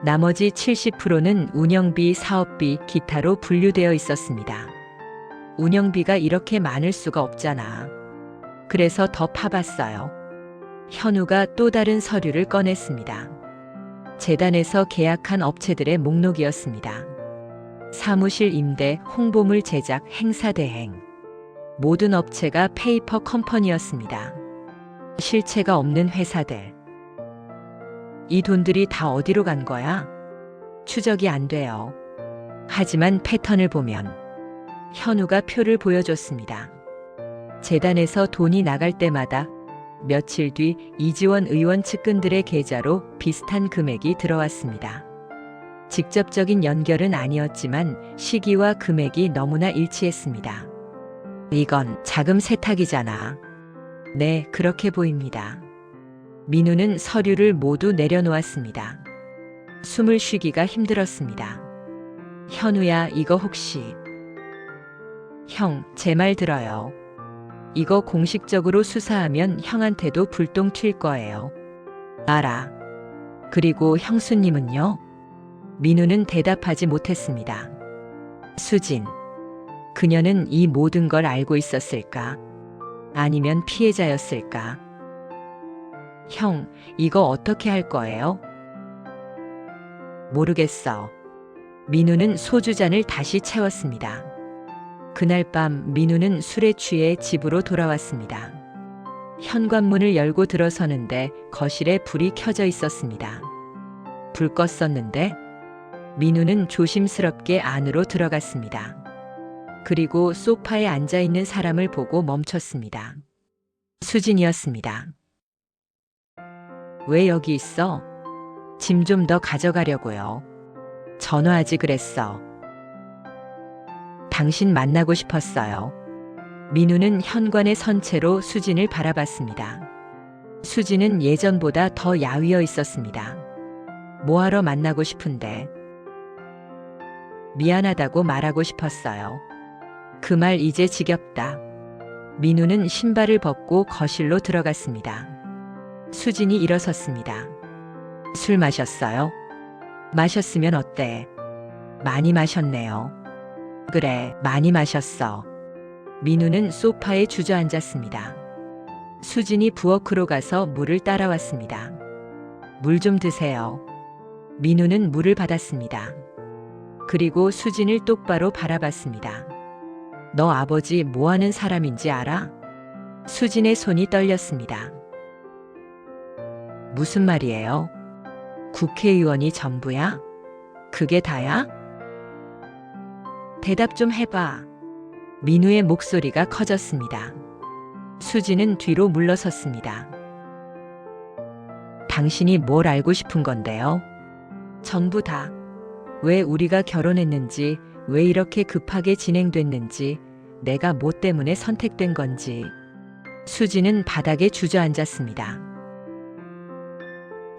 나머지 70%는 운영비, 사업비, 기타로 분류되어 있었습니다. 운영비가 이렇게 많을 수가 없잖아. 그래서 더 파봤어요. 현우가 또 다른 서류를 꺼냈습니다. 재단에서 계약한 업체들의 목록이었습니다. 사무실 임대, 홍보물 제작, 행사 대행. 모든 업체가 페이퍼 컴퍼니였습니다. 실체가 없는 회사들. 이 돈들이 다 어디로 간 거야? 추적이 안 돼요. 하지만 패턴을 보면 현우가 표를 보여줬습니다. 재단에서 돈이 나갈 때마다 며칠 뒤 이지원 의원 측근들의 계좌로 비슷한 금액이 들어왔습니다. 직접적인 연결은 아니었지만 시기와 금액이 너무나 일치했습니다. 이건 자금 세탁이잖아. 네, 그렇게 보입니다. 민우는 서류를 모두 내려놓았습니다. 숨을 쉬기가 힘들었습니다. 현우야, 이거 혹시... 형, 제 말 들어요. 이거 공식적으로 수사하면 형한테도 불똥 튈 거예요. 알아. 그리고 형수님은요? 민우는 대답하지 못했습니다. 수진. 그녀는 이 모든 걸 알고 있었을까? 아니면 피해자였을까? 형, 이거 어떻게 할 거예요? 모르겠어. 민우는 소주잔을 다시 채웠습니다. 그날 밤 민우는 술에 취해 집으로 돌아왔습니다. 현관문을 열고 들어서는데 거실에 불이 켜져 있었습니다. 불 껐었는데? 민우는 조심스럽게 안으로 들어갔습니다. 그리고 소파에 앉아 있는 사람을 보고 멈췄습니다. 수진이었습니다. 왜 여기 있어? 짐 좀 더 가져가려고요. 전화하지 그랬어. 당신 만나고 싶었어요. 민우는 현관에 선 채로 수진을 바라봤습니다. 수진은 예전보다 더 야위어 있었습니다. 뭐하러 만나고 싶은데? 미안하다고 말하고 싶었어요. 그 말 이제 지겹다. 민우는 신발을 벗고 거실로 들어갔습니다. 수진이 일어섰습니다. 술 마셨어요? 마셨으면 어때? 많이 마셨네요. 그래, 많이 마셨어. 민우는 소파에 주저앉았습니다. 수진이 부엌으로 가서 물을 따라왔습니다. 물 좀 드세요. 민우는 물을 받았습니다. 그리고 수진을 똑바로 바라봤습니다. 너 아버지 뭐 하는 사람인지 알아? 수진의 손이 떨렸습니다. 무슨 말이에요? 국회의원이 전부야? 그게 다야? 대답 좀 해봐. 민우의 목소리가 커졌습니다. 수진은 뒤로 물러섰습니다. 당신이 뭘 알고 싶은 건데요? 전부 다. 왜 우리가 결혼했는지, 왜 이렇게 급하게 진행됐는지, 내가 뭐 때문에 선택된 건지. 수지는 바닥에 주저앉았습니다.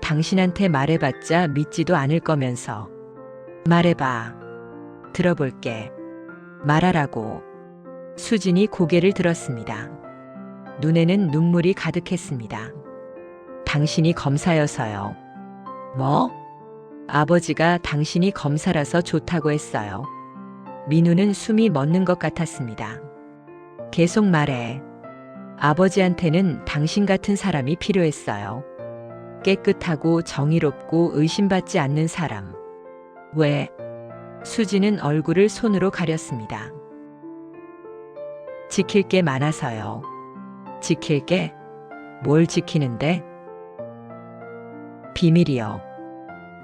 당신한테 말해봤자 믿지도 않을 거면서. 말해봐. 들어볼게. 말하라고. 수진이 고개를 들었습니다. 눈에는 눈물이 가득했습니다. 당신이 검사여서요. 뭐? 아버지가 당신이 검사라서 좋다고 했어요. 민우는 숨이 멎는 것 같았습니다. 계속 말해. 아버지한테는 당신 같은 사람이 필요했어요. 깨끗하고 정의롭고 의심받지 않는 사람. 왜? 수지는 얼굴을 손으로 가렸습니다. 지킬 게 많아서요. 지킬 게? 뭘 지키는데? 비밀이요.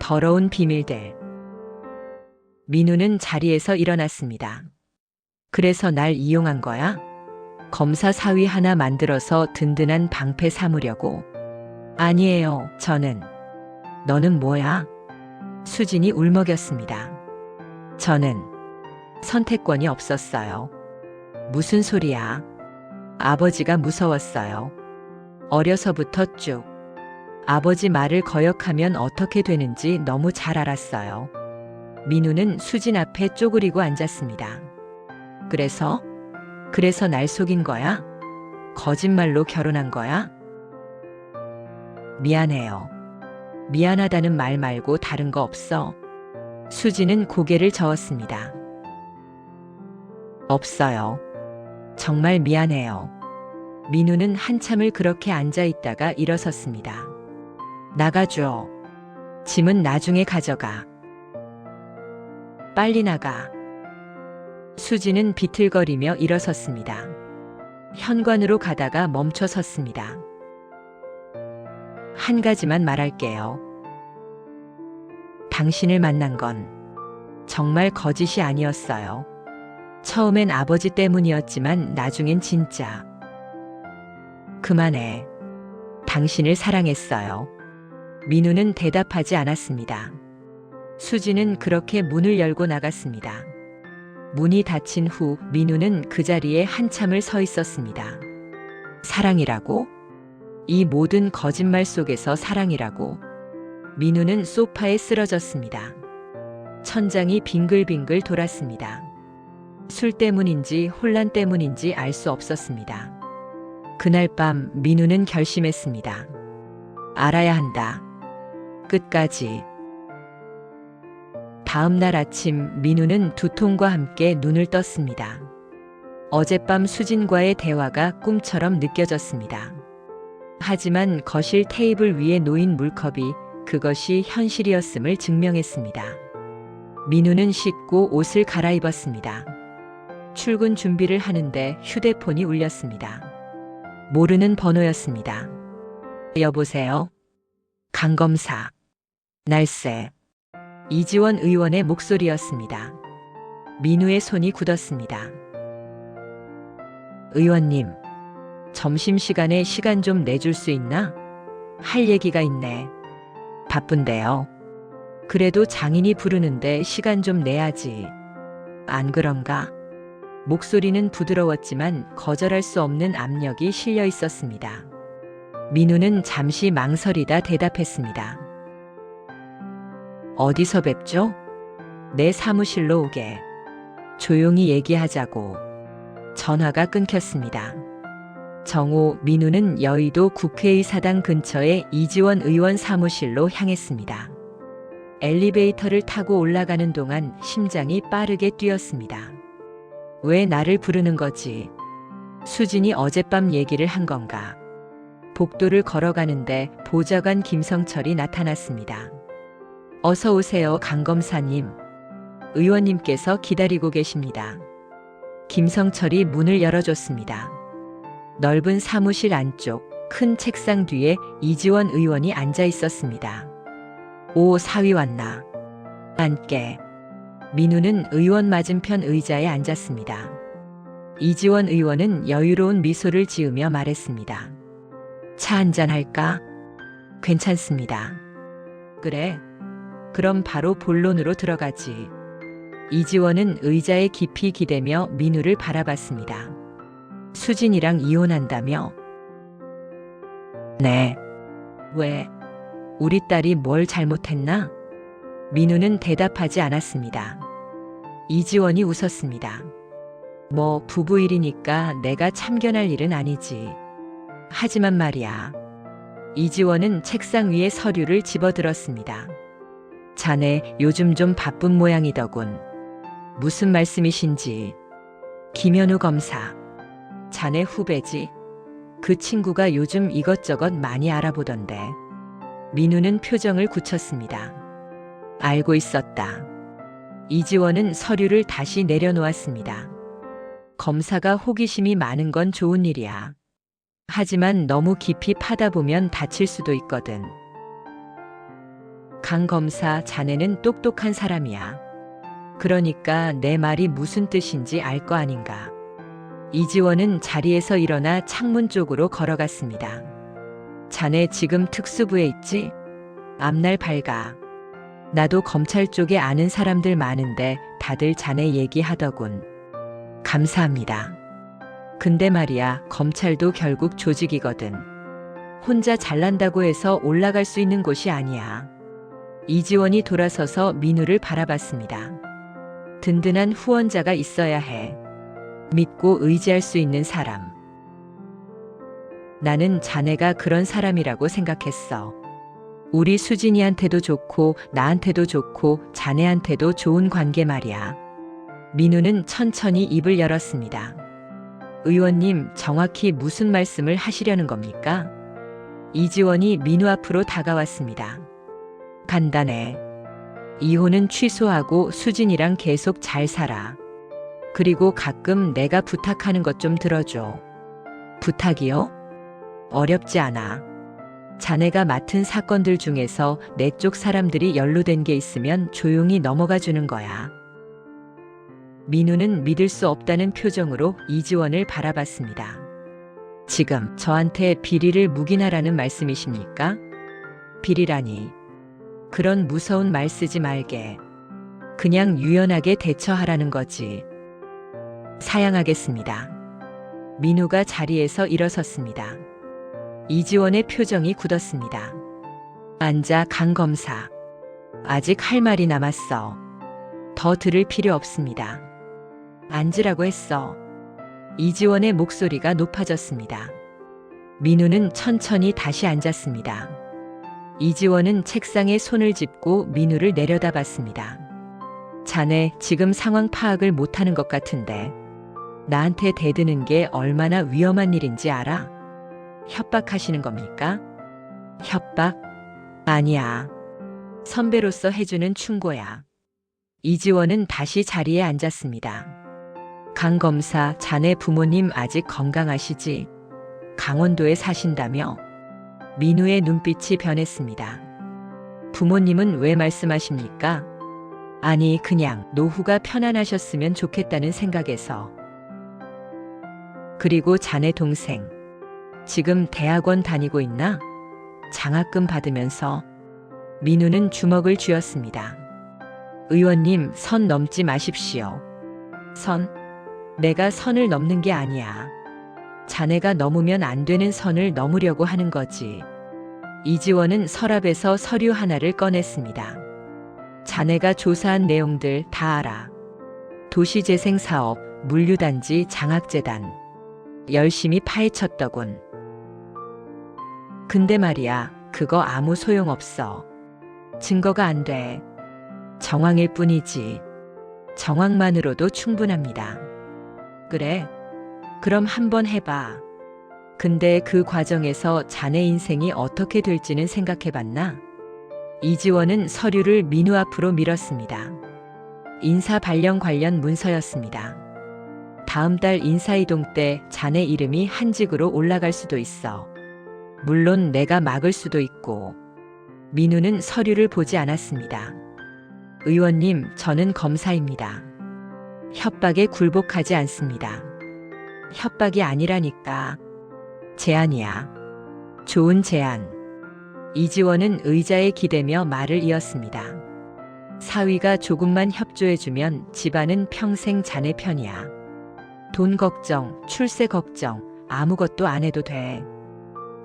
더러운 비밀들. 민우는 자리에서 일어났습니다. 그래서 날 이용한 거야? 검사 사위 하나 만들어서 든든한 방패 삼으려고. 아니에요, 저는. 너는 뭐야? 수진이 울먹였습니다. 저는 선택권이 없었어요. 무슨 소리야? 아버지가 무서웠어요. 어려서부터 쭉. 아버지 말을 거역하면 어떻게 되는지 너무 잘 알았어요. 민우는 수진 앞에 쪼그리고 앉았습니다. 그래서 날 속인 거야? 거짓말로 결혼한 거야? 미안해요. 미안하다는 말 말고 다른 거 없어? 수지는 고개를 저었습니다. 없어요. 정말 미안해요. 민우는 한참을 그렇게 앉아 있다가 일어섰습니다. 나가줘. 짐은 나중에 가져가. 빨리 나가. 수지는 비틀거리며 일어섰습니다. 현관으로 가다가 멈춰 섰습니다. 한 가지만 말할게요. 당신을 만난 건 정말 거짓이 아니었어요. 처음엔 아버지 때문이었지만 나중엔 진짜. 그만해. 당신을 사랑했어요. 민우는 대답하지 않았습니다. 수지는 그렇게 문을 열고 나갔습니다. 문이 닫힌 후 민우는 그 자리에 한참을 서 있었습니다. 사랑이라고? 이 모든 거짓말 속에서 사랑이라고? 민우는 소파에 쓰러졌습니다. 천장이 빙글빙글 돌았습니다. 술 때문인지 혼란 때문인지 알 수 없었습니다. 그날 밤 민우는 결심했습니다. 알아야 한다. 끝까지. 다음 날 아침 민우는 두통과 함께 눈을 떴습니다. 어젯밤 수진과의 대화가 꿈처럼 느껴졌습니다. 하지만 거실 테이블 위에 놓인 물컵이 그것이 현실이었음을 증명했습니다. 민우는 씻고 옷을 갈아입었습니다. 출근 준비를 하는데 휴대폰이 울렸습니다. 모르는 번호였습니다. 여보세요? 강 검사. 날쌔. 이지원 의원의 목소리였습니다. 민우의 손이 굳었습니다. 의원님, 점심시간에 시간 좀 내줄 수 있나? 할 얘기가 있네. 바쁜데요. 그래도 장인이 부르는데 시간 좀 내야지. 안 그런가? 목소리는 부드러웠지만 거절할 수 없는 압력이 실려 있었습니다. 민우는 잠시 망설이다 대답했습니다. 어디서 뵙죠? 내 사무실로 오게. 조용히 얘기하자고. 전화가 끊겼습니다. 정오 민우는 여의도 국회의사당 근처의 이지원 의원 사무실로 향했습니다. 엘리베이터를 타고 올라가는 동안 심장이 빠르게 뛰었습니다. 왜 나를 부르는 거지? 수진이 어젯밤 얘기를 한 건가? 복도를 걸어가는데 보좌관 김성철이 나타났습니다. 어서 오세요, 강 검사님. 의원님께서 기다리고 계십니다. 김성철이 문을 열어줬습니다. 넓은 사무실 안쪽 큰 책상 뒤에 이지원 의원이 앉아 있었습니다. 오, 사위 왔나? 앉게. 민우는 의원 맞은편 의자에 앉았습니다. 이지원 의원은 여유로운 미소를 지으며 말했습니다. 차 한잔 할까? 괜찮습니다. 그래. 그럼 바로 본론으로 들어가지. 이지원은 의자에 깊이 기대며 민우를 바라봤습니다. 수진이랑 이혼한다며? 네. 왜? 우리 딸이 뭘 잘못했나? 민우는 대답하지 않았습니다. 이지원이 웃었습니다. 뭐 부부 일이니까 내가 참견할 일은 아니지. 하지만 말이야. 이지원은 책상 위에 서류를 집어들었습니다. 자네 요즘 좀 바쁜 모양이더군. 무슨 말씀이신지. 김현우 검사. 자네 후배지? 그 친구가 요즘 이것저것 많이 알아보던데. 민우는 표정을 굳혔습니다. 알고 있었다. 이지원은 서류를 다시 내려놓았습니다. 검사가 호기심이 많은 건 좋은 일이야. 하지만 너무 깊이 파다 보면 다칠 수도 있거든. 강 검사, 자네는 똑똑한 사람이야. 그러니까 내 말이 무슨 뜻인지 알 거 아닌가. 이지원은 자리에서 일어나 창문 쪽으로 걸어갔습니다. 자네 지금 특수부에 있지? 앞날 밝아. 나도 검찰 쪽에 아는 사람들 많은데 다들 자네 얘기하더군. 감사합니다. 근데 말이야, 검찰도 결국 조직이거든. 혼자 잘난다고 해서 올라갈 수 있는 곳이 아니야. 이지원이 돌아서서 민우를 바라봤습니다. 든든한 후원자가 있어야 해. 믿고 의지할 수 있는 사람. 나는 자네가 그런 사람이라고 생각했어. 우리 수진이한테도 좋고 나한테도 좋고 자네한테도 좋은 관계 말이야. 민우는 천천히 입을 열었습니다. 의원님, 정확히 무슨 말씀을 하시려는 겁니까? 이지원이 민우 앞으로 다가왔습니다. 간단해. 이혼은 취소하고 수진이랑 계속 잘 살아. 그리고 가끔 내가 부탁하는 것 좀 들어줘. 부탁이요? 어렵지 않아. 자네가 맡은 사건들 중에서 내 쪽 사람들이 연루된 게 있으면 조용히 넘어가 주는 거야. 민우는 믿을 수 없다는 표정으로 이지원을 바라봤습니다. 지금 저한테 비리를 묵인하라는 말씀이십니까? 비리라니. 그런 무서운 말 쓰지 말게. 그냥 유연하게 대처하라는 거지. 사양하겠습니다. 민우가 자리에서 일어섰습니다. 이지원의 표정이 굳었습니다. 앉아, 강 검사. 아직 할 말이 남았어. 더 들을 필요 없습니다. 앉으라고 했어. 이지원의 목소리가 높아졌습니다. 민우는 천천히 다시 앉았습니다. 이지원은 책상에 손을 짚고 민우를 내려다봤습니다. 자네 지금 상황 파악을 못하는 것 같은데 나한테 대드는 게 얼마나 위험한 일인지 알아? 협박하시는 겁니까? 협박? 아니야. 선배로서 해주는 충고야. 이지원은 다시 자리에 앉았습니다. 강 검사, 자네 부모님 아직 건강하시지? 강원도에 사신다며? 민우의 눈빛이 변했습니다. 부모님은 왜 말씀하십니까? 아니, 그냥 노후가 편안하셨으면 좋겠다는 생각에서. 그리고 자네 동생, 지금 대학원 다니고 있나? 장학금 받으면서. 민우는 주먹을 쥐었습니다. 의원님, 선 넘지 마십시오. 선? 내가 선을 넘는 게 아니야. 자네가 넘으면 안 되는 선을 넘으려고 하는 거지. 이지원은 서랍에서 서류 하나를 꺼냈습니다. 자네가 조사한 내용들 다 알아. 도시재생사업, 물류단지, 장학재단. 열심히 파헤쳤더군. 근데 말이야, 그거 아무 소용없어. 증거가 안 돼. 정황일 뿐이지. 정황만으로도 충분합니다. 그래? 그럼 한번 해봐. 근데 그 과정에서 자네 인생이 어떻게 될지는 생각해봤나? 이지원은 서류를 민우 앞으로 밀었습니다. 인사 발령 관련 문서였습니다. 다음 달 인사이동 때 자네 이름이 한직으로 올라갈 수도 있어. 물론 내가 막을 수도 있고. 민우는 서류를 보지 않았습니다. 의원님, 저는 검사입니다. 협박에 굴복하지 않습니다. 협박이 아니라니까. 제안이야. 좋은 제안. 이지원은 의자에 기대며 말을 이었습니다. 사위가 조금만 협조해주면 집안은 평생 자네 편이야. 돈 걱정, 출세 걱정, 아무것도 안 해도 돼.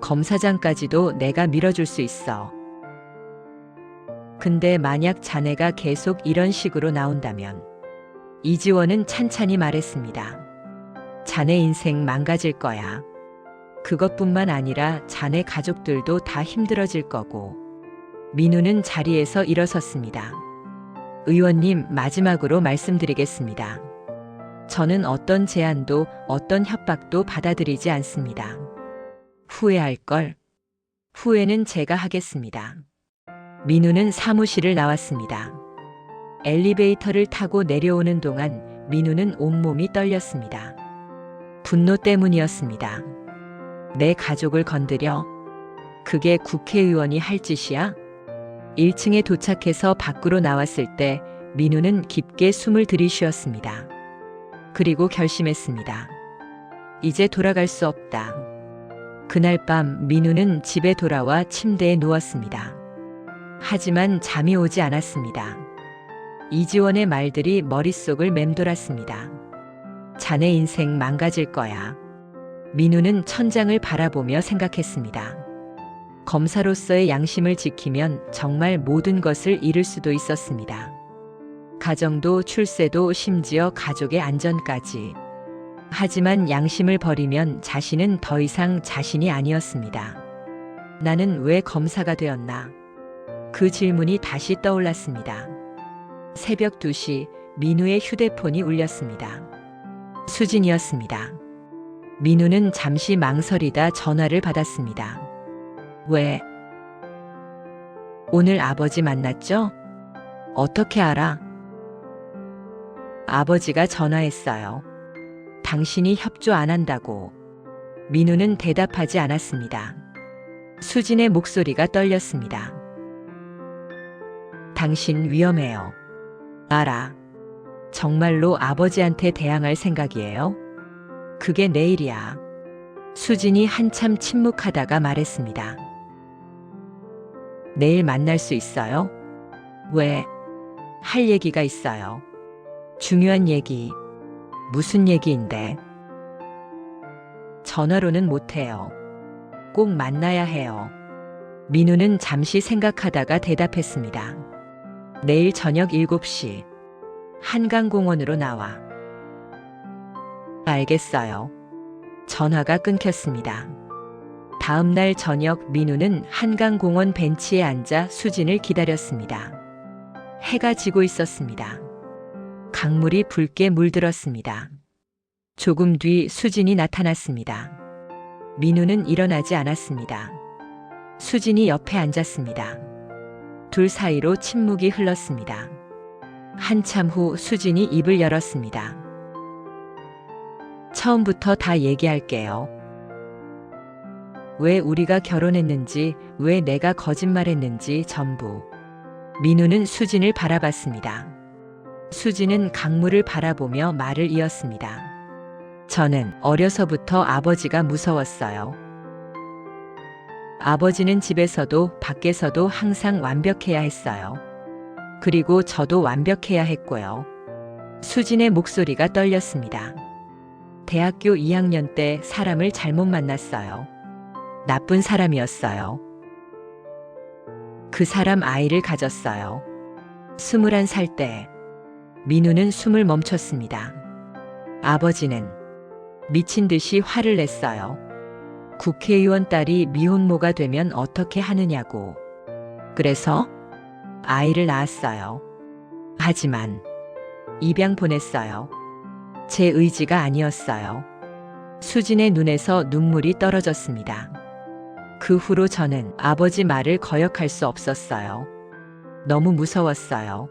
검사장까지도 내가 밀어줄 수 있어. 근데 만약 자네가 계속 이런 식으로 나온다면, 이지원은 찬찬히 말했습니다. 자네 인생 망가질 거야. 그것뿐만 아니라 자네 가족들도 다 힘들어질 거고. 민우는 자리에서 일어섰습니다. 의원님, 마지막으로 말씀드리겠습니다. 저는 어떤 제안도 어떤 협박도 받아들이지 않습니다. 후회할 걸. 후회는 제가 하겠습니다. 민우는 사무실을 나왔습니다. 엘리베이터를 타고 내려오는 동안 민우는 온몸이 떨렸습니다. 분노 때문이었습니다. 내 가족을 건드려? 그게 국회의원이 할 짓이야? 1층에 도착해서 밖으로 나왔을 때 민우는 깊게 숨을 들이쉬었습니다. 그리고 결심했습니다. 이제 돌아갈 수 없다. 그날 밤 민우는 집에 돌아와 침대에 누웠습니다. 하지만 잠이 오지 않았습니다. 이지원의 말들이 머릿속을 맴돌았습니다. 자네 인생 망가질 거야. 민우는 천장을 바라보며 생각했습니다. 검사로서의 양심을 지키면 정말 모든 것을 잃을 수도 있었습니다. 가정도 출세도 심지어 가족의 안전까지. 하지만 양심을 버리면 자신은 더 이상 자신이 아니었습니다. 나는 왜 검사가 되었나? 그 질문이 다시 떠올랐습니다. 새벽 2시 민우의 휴대폰이 울렸습니다. 수진이었습니다. 민우는 잠시 망설이다 전화를 받았습니다. 왜? 오늘 아버지 만났죠? 어떻게 알아? 아버지가 전화했어요. 당신이 협조 안 한다고. 민우는 대답하지 않았습니다. 수진의 목소리가 떨렸습니다. 당신 위험해요. 알아. 정말로 아버지한테 대항할 생각이에요? 그게 내일이야. 수진이 한참 침묵하다가 말했습니다. 내일 만날 수 있어요? 왜? 할 얘기가 있어요. 중요한 얘기. 무슨 얘기인데? 전화로는 못해요. 꼭 만나야 해요. 민우는 잠시 생각하다가 대답했습니다. 내일 저녁 7시 한강공원으로 나와. 알겠어요. 전화가 끊겼습니다. 다음 날 저녁 민우는 한강공원 벤치에 앉아 수진을 기다렸습니다. 해가 지고 있었습니다. 강물이 붉게 물들었습니다. 조금 뒤 수진이 나타났습니다. 민우는 일어나지 않았습니다. 수진이 옆에 앉았습니다. 둘 사이로 침묵이 흘렀습니다. 한참 후 수진이 입을 열었습니다. 처음부터 다 얘기할게요. 왜 우리가 결혼했는지, 왜 내가 거짓말했는지 전부. 민우는 수진을 바라봤습니다. 수진은 강물을 바라보며 말을 이었습니다. 저는 어려서부터 아버지가 무서웠어요. 아버지는 집에서도 밖에서도 항상 완벽해야 했어요. 그리고 저도 완벽해야 했고요. 수진의 목소리가 떨렸습니다. 대학교 2학년 때 사람을 잘못 만났어요. 나쁜 사람이었어요. 그 사람 아이를 가졌어요. 21살 때. 민우는 숨을 멈췄습니다. 아버지는 미친 듯이 화를 냈어요. 국회의원 딸이 미혼모가 되면 어떻게 하느냐고. 그래서 아이를 낳았어요. 하지만 입양 보냈어요. 제 의지가 아니었어요. 수진의 눈에서 눈물이 떨어졌습니다. 그 후로 저는 아버지 말을 거역할 수 없었어요. 너무 무서웠어요.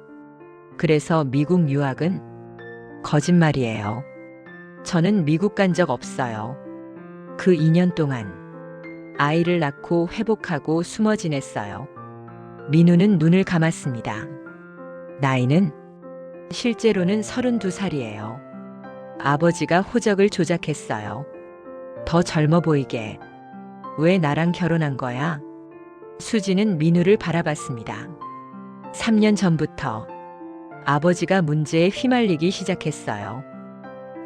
그래서 미국 유학은 거짓말이에요. 저는 미국 간 적 없어요. 그 2년 동안 아이를 낳고 회복하고 숨어 지냈어요. 민우는 눈을 감았습니다. 나이는 실제로는 32살이에요. 아버지가 호적을 조작했어요. 더 젊어 보이게. 왜 나랑 결혼한 거야? 수지는 민우를 바라봤습니다. 3년 전부터 아버지가 문제에 휘말리기 시작했어요.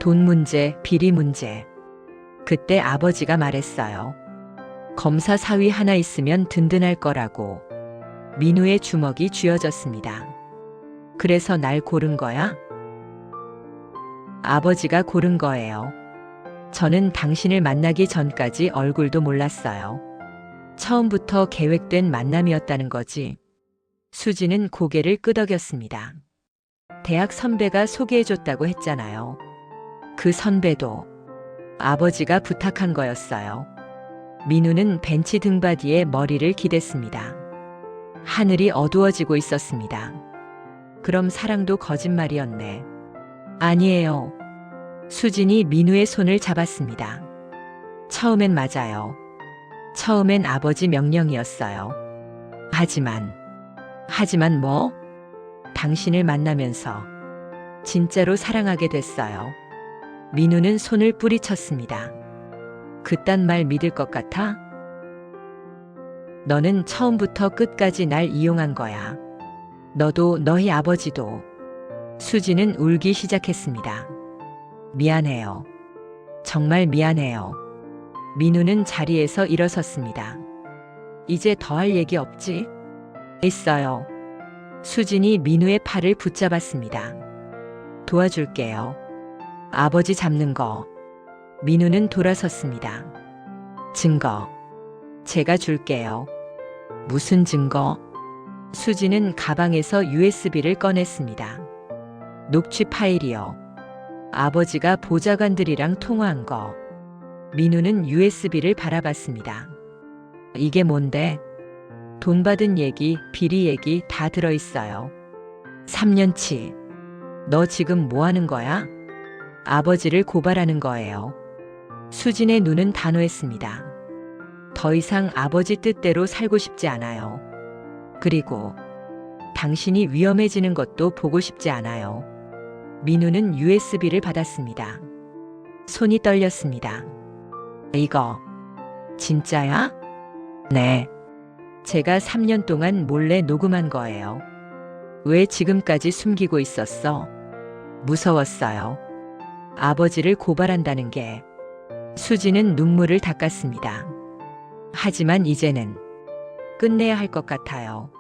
돈 문제, 비리 문제. 그때 아버지가 말했어요. 검사 사위 하나 있으면 든든할 거라고. 민우의 주먹이 쥐어졌습니다. 그래서 날 고른 거야? 아버지가 고른 거예요. 저는 당신을 만나기 전까지 얼굴도 몰랐어요. 처음부터 계획된 만남이었다는 거지. 수지는 고개를 끄덕였습니다. 대학 선배가 소개해줬다고 했잖아요. 그 선배도 아버지가 부탁한 거였어요. 민우는 벤치 등받이에 머리를 기댔습니다. 하늘이 어두워지고 있었습니다. 그럼 사랑도 거짓말이었네. 아니에요. 수진이 민우의 손을 잡았습니다. 처음엔 맞아요. 처음엔 아버지 명령이었어요. 하지만 뭐? 당신을 만나면서 진짜로 사랑하게 됐어요. 민우는 손을 뿌리쳤습니다. 그딴 말 믿을 것 같아? 너는 처음부터 끝까지 날 이용한 거야. 너도 너희 아버지도. 수지는 울기 시작했습니다. 미안해요. 정말 미안해요. 민우는 자리에서 일어섰습니다. 이제 더 할 얘기 없지? 있어요. 수진이 민우의 팔을 붙잡았습니다. 도와줄게요. 아버지 잡는 거. 민우는 돌아섰습니다. 증거. 제가 줄게요. 무슨 증거? 수지는 가방에서 USB를 꺼냈습니다. 녹취 파일이요. 아버지가 보좌관들이랑 통화한 거. 민우는 USB를 바라봤습니다. 이게 뭔데? 돈 받은 얘기, 비리 얘기 다 들어있어요. 3년치. 너 지금 뭐 하는 거야? 아버지를 고발하는 거예요. 수진의 눈은 단호했습니다. 더 이상 아버지 뜻대로 살고 싶지 않아요. 그리고 당신이 위험해지는 것도 보고 싶지 않아요. 민우는 USB를 받았습니다. 손이 떨렸습니다. 이거 진짜야? 네. 제가 3년 동안 몰래 녹음한 거예요. 왜 지금까지 숨기고 있었어? 무서웠어요. 아버지를 고발한다는 게. 수지는 눈물을 닦았습니다. 하지만 이제는 끝내야 할 것 같아요.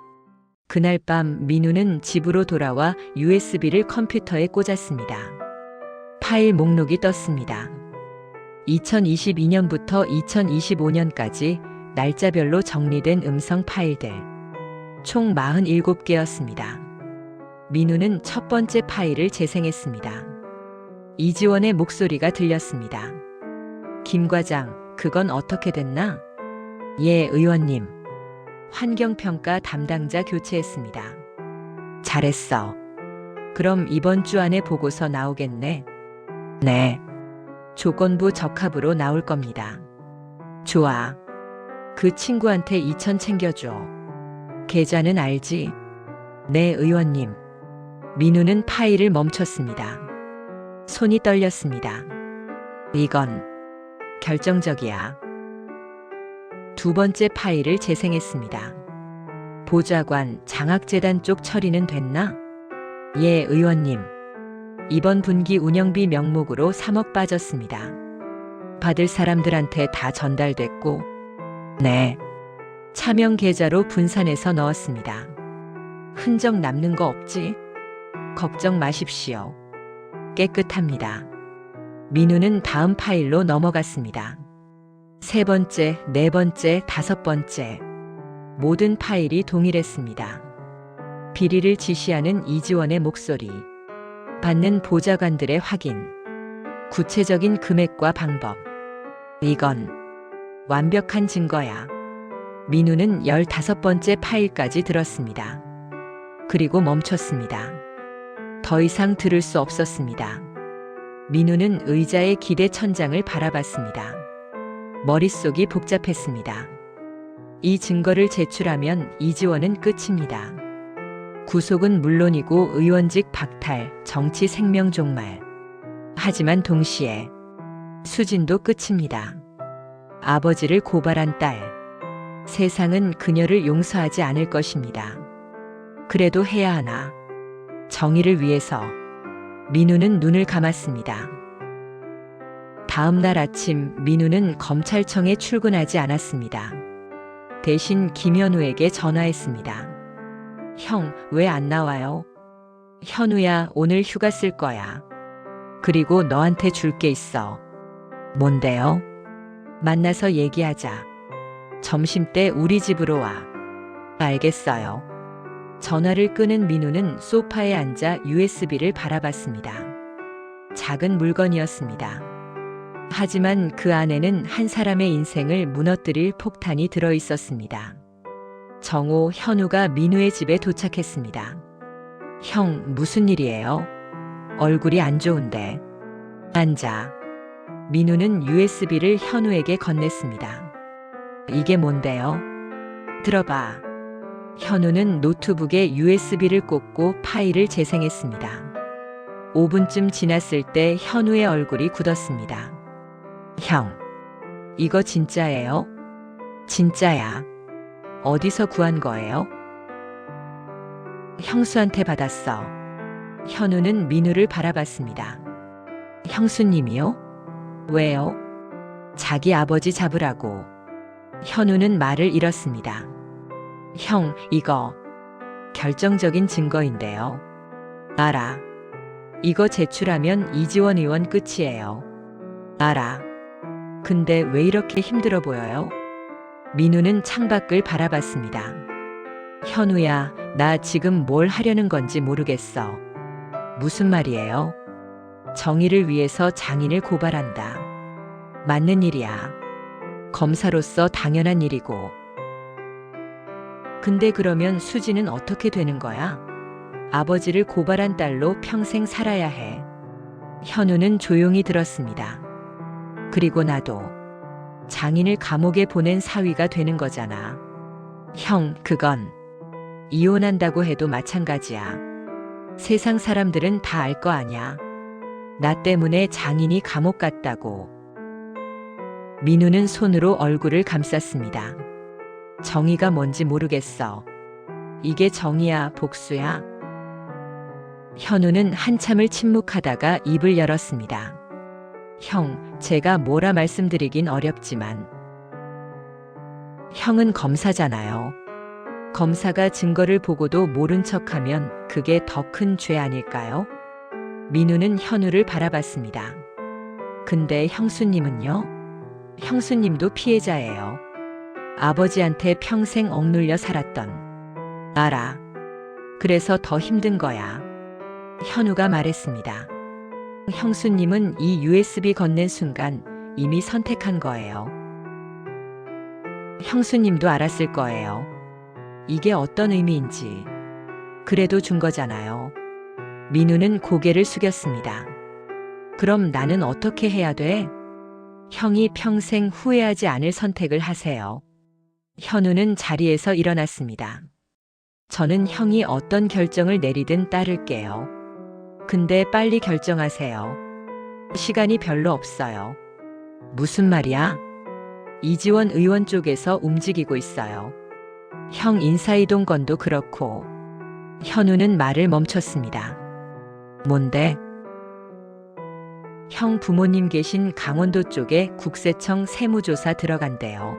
그날 밤 민우는 집으로 돌아와 USB를 컴퓨터에 꽂았습니다. 파일 목록이 떴습니다. 2022년부터 2025년까지 날짜별로 정리된 음성 파일들. 총 47개였습니다. 민우는 첫 번째 파일을 재생했습니다. 이지원의 목소리가 들렸습니다. 김 과장, 그건 어떻게 됐나? 예, 의원님. 환경평가 담당자 교체했습니다. 잘했어. 그럼 이번 주 안에 보고서 나오겠네? 네. 조건부 적합으로 나올 겁니다. 좋아. 그 친구한테 2천 챙겨줘. 계좌는 알지? 네, 의원님. 민우는 파일을 멈췄습니다. 손이 떨렸습니다. 이건 결정적이야. 두 번째 파일을 재생했습니다. 보좌관, 장학재단 쪽 처리는 됐나? 예, 의원님. 이번 분기 운영비 명목으로 3억 빠졌습니다. 받을 사람들한테 다 전달됐고, 네. 차명 계좌로 분산해서 넣었습니다. 흔적 남는 거 없지? 걱정 마십시오. 깨끗합니다. 민우는 다음 파일로 넘어갔습니다. 세 번째, 네 번째, 다섯 번째. 모든 파일이 동일했습니다. 비리를 지시하는 이지원의 목소리. 받는 보좌관들의 확인. 구체적인 금액과 방법. 이건 완벽한 증거야. 민우는 15번째 파일까지 들었습니다. 그리고 멈췄습니다. 더 이상 들을 수 없었습니다. 민우는 의자의 기대 천장을 바라봤습니다. 머릿속이 복잡했습니다. 이 증거를 제출하면 이지원은 끝입니다. 구속은 물론이고 의원직 박탈, 정치 생명 종말. 하지만 동시에 수진도 끝입니다. 아버지를 고발한 딸. 세상은 그녀를 용서하지 않을 것입니다. 그래도 해야 하나. 정의를 위해서 민우는 눈을 감았습니다. 다음 날 아침 민우는 검찰청에 출근하지 않았습니다. 대신 김현우에게 전화했습니다. 형, 왜 안 나와요? 현우야, 오늘 휴가 쓸 거야. 그리고 너한테 줄 게 있어. 뭔데요? 만나서 얘기하자. 점심때 우리 집으로 와. 알겠어요. 전화를 끊은 민우는 소파에 앉아 USB를 바라봤습니다. 작은 물건이었습니다. 하지만 그 안에는 한 사람의 인생을 무너뜨릴 폭탄이 들어 있었습니다. 정오, 현우가 민우의 집에 도착했습니다. 형, 무슨 일이에요? 얼굴이 안 좋은데. 앉아. 민우는 USB를 현우에게 건넸습니다. 이게 뭔데요? 들어봐. 현우는 노트북에 USB를 꽂고 파일을 재생했습니다. 5분쯤 지났을 때 현우의 얼굴이 굳었습니다. 형, 이거 진짜예요? 진짜야. 어디서 구한 거예요? 형수한테 받았어. 현우는 민우를 바라봤습니다. 형수님이요? 왜요? 자기 아버지 잡으라고. 현우는 말을 잃었습니다. 형, 이거 결정적인 증거인데요. 알아. 이거 제출하면 이지원 의원 끝이에요. 알아. 근데 왜 이렇게 힘들어 보여요? 민우는 창밖을 바라봤습니다. 현우야, 나 지금 뭘 하려는 건지 모르겠어. 무슨 말이에요? 정의를 위해서 장인을 고발한다. 맞는 일이야. 검사로서 당연한 일이고. 근데 그러면 수지는 어떻게 되는 거야? 아버지를 고발한 딸로 평생 살아야 해. 현우는 조용히 들었습니다. 그리고 나도 장인을 감옥에 보낸 사위가 되는 거잖아. 형, 그건 이혼한다고 해도 마찬가지야. 세상 사람들은 다 알 거 아냐. 나 때문에 장인이 감옥 갔다고. 민우는 손으로 얼굴을 감쌌습니다. 정의가 뭔지 모르겠어. 이게 정의야, 복수야? 현우는 한참을 침묵하다가 입을 열었습니다. 형, 제가 뭐라 말씀드리긴 어렵지만 형은 검사잖아요. 검사가 증거를 보고도 모른 척하면 그게 더 큰 죄 아닐까요? 민우는 현우를 바라봤습니다. 근데 형수님은요? 형수님도 피해자예요. 아버지한테 평생 억눌려 살았던. 알아. 그래서 더 힘든 거야. 현우가 말했습니다. 형수님은 이 USB 건넨 순간 이미 선택한 거예요. 형수님도 알았을 거예요. 이게 어떤 의미인지. 그래도 준 거잖아요. 민우는 고개를 숙였습니다. 그럼 나는 어떻게 해야 돼? 형이 평생 후회하지 않을 선택을 하세요. 현우는 자리에서 일어났습니다. 저는 형이 어떤 결정을 내리든 따를게요. 근데 빨리 결정하세요. 시간이 별로 없어요. 무슨 말이야? 이지원 의원 쪽에서 움직이고 있어요. 형 인사이동 건도 그렇고. 현우는 말을 멈췄습니다. 뭔데? 형 부모님 계신 강원도 쪽에 국세청 세무조사 들어간대요.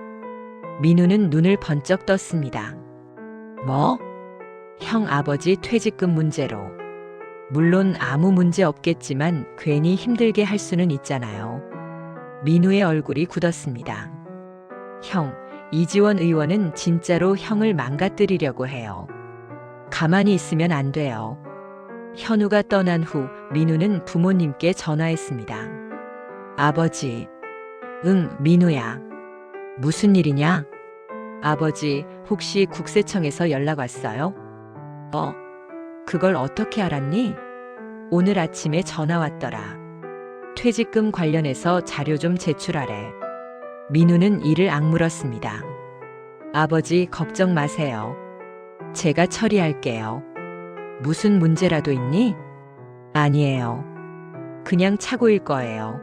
민우는 눈을 번쩍 떴습니다. 뭐? 형 아버지 퇴직금 문제로. 물론 아무 문제 없겠지만 괜히 힘들게 할 수는 있잖아요. 민우의 얼굴이 굳었습니다. 형, 이지원 의원은 진짜로 형을 망가뜨리려고 해요. 가만히 있으면 안 돼요. 현우가 떠난 후 민우는 부모님께 전화했습니다. 아버지. 응, 민우야. 무슨 일이냐? 아버지, 혹시 국세청에서 연락 왔어요? 그걸 어떻게 알았니? 오늘 아침에 전화 왔더라. 퇴직금 관련해서 자료 좀 제출하래. 민우는 이를 악물었습니다. 아버지, 걱정 마세요. 제가 처리할게요. 무슨 문제라도 있니? 아니에요. 그냥 착오일 거예요.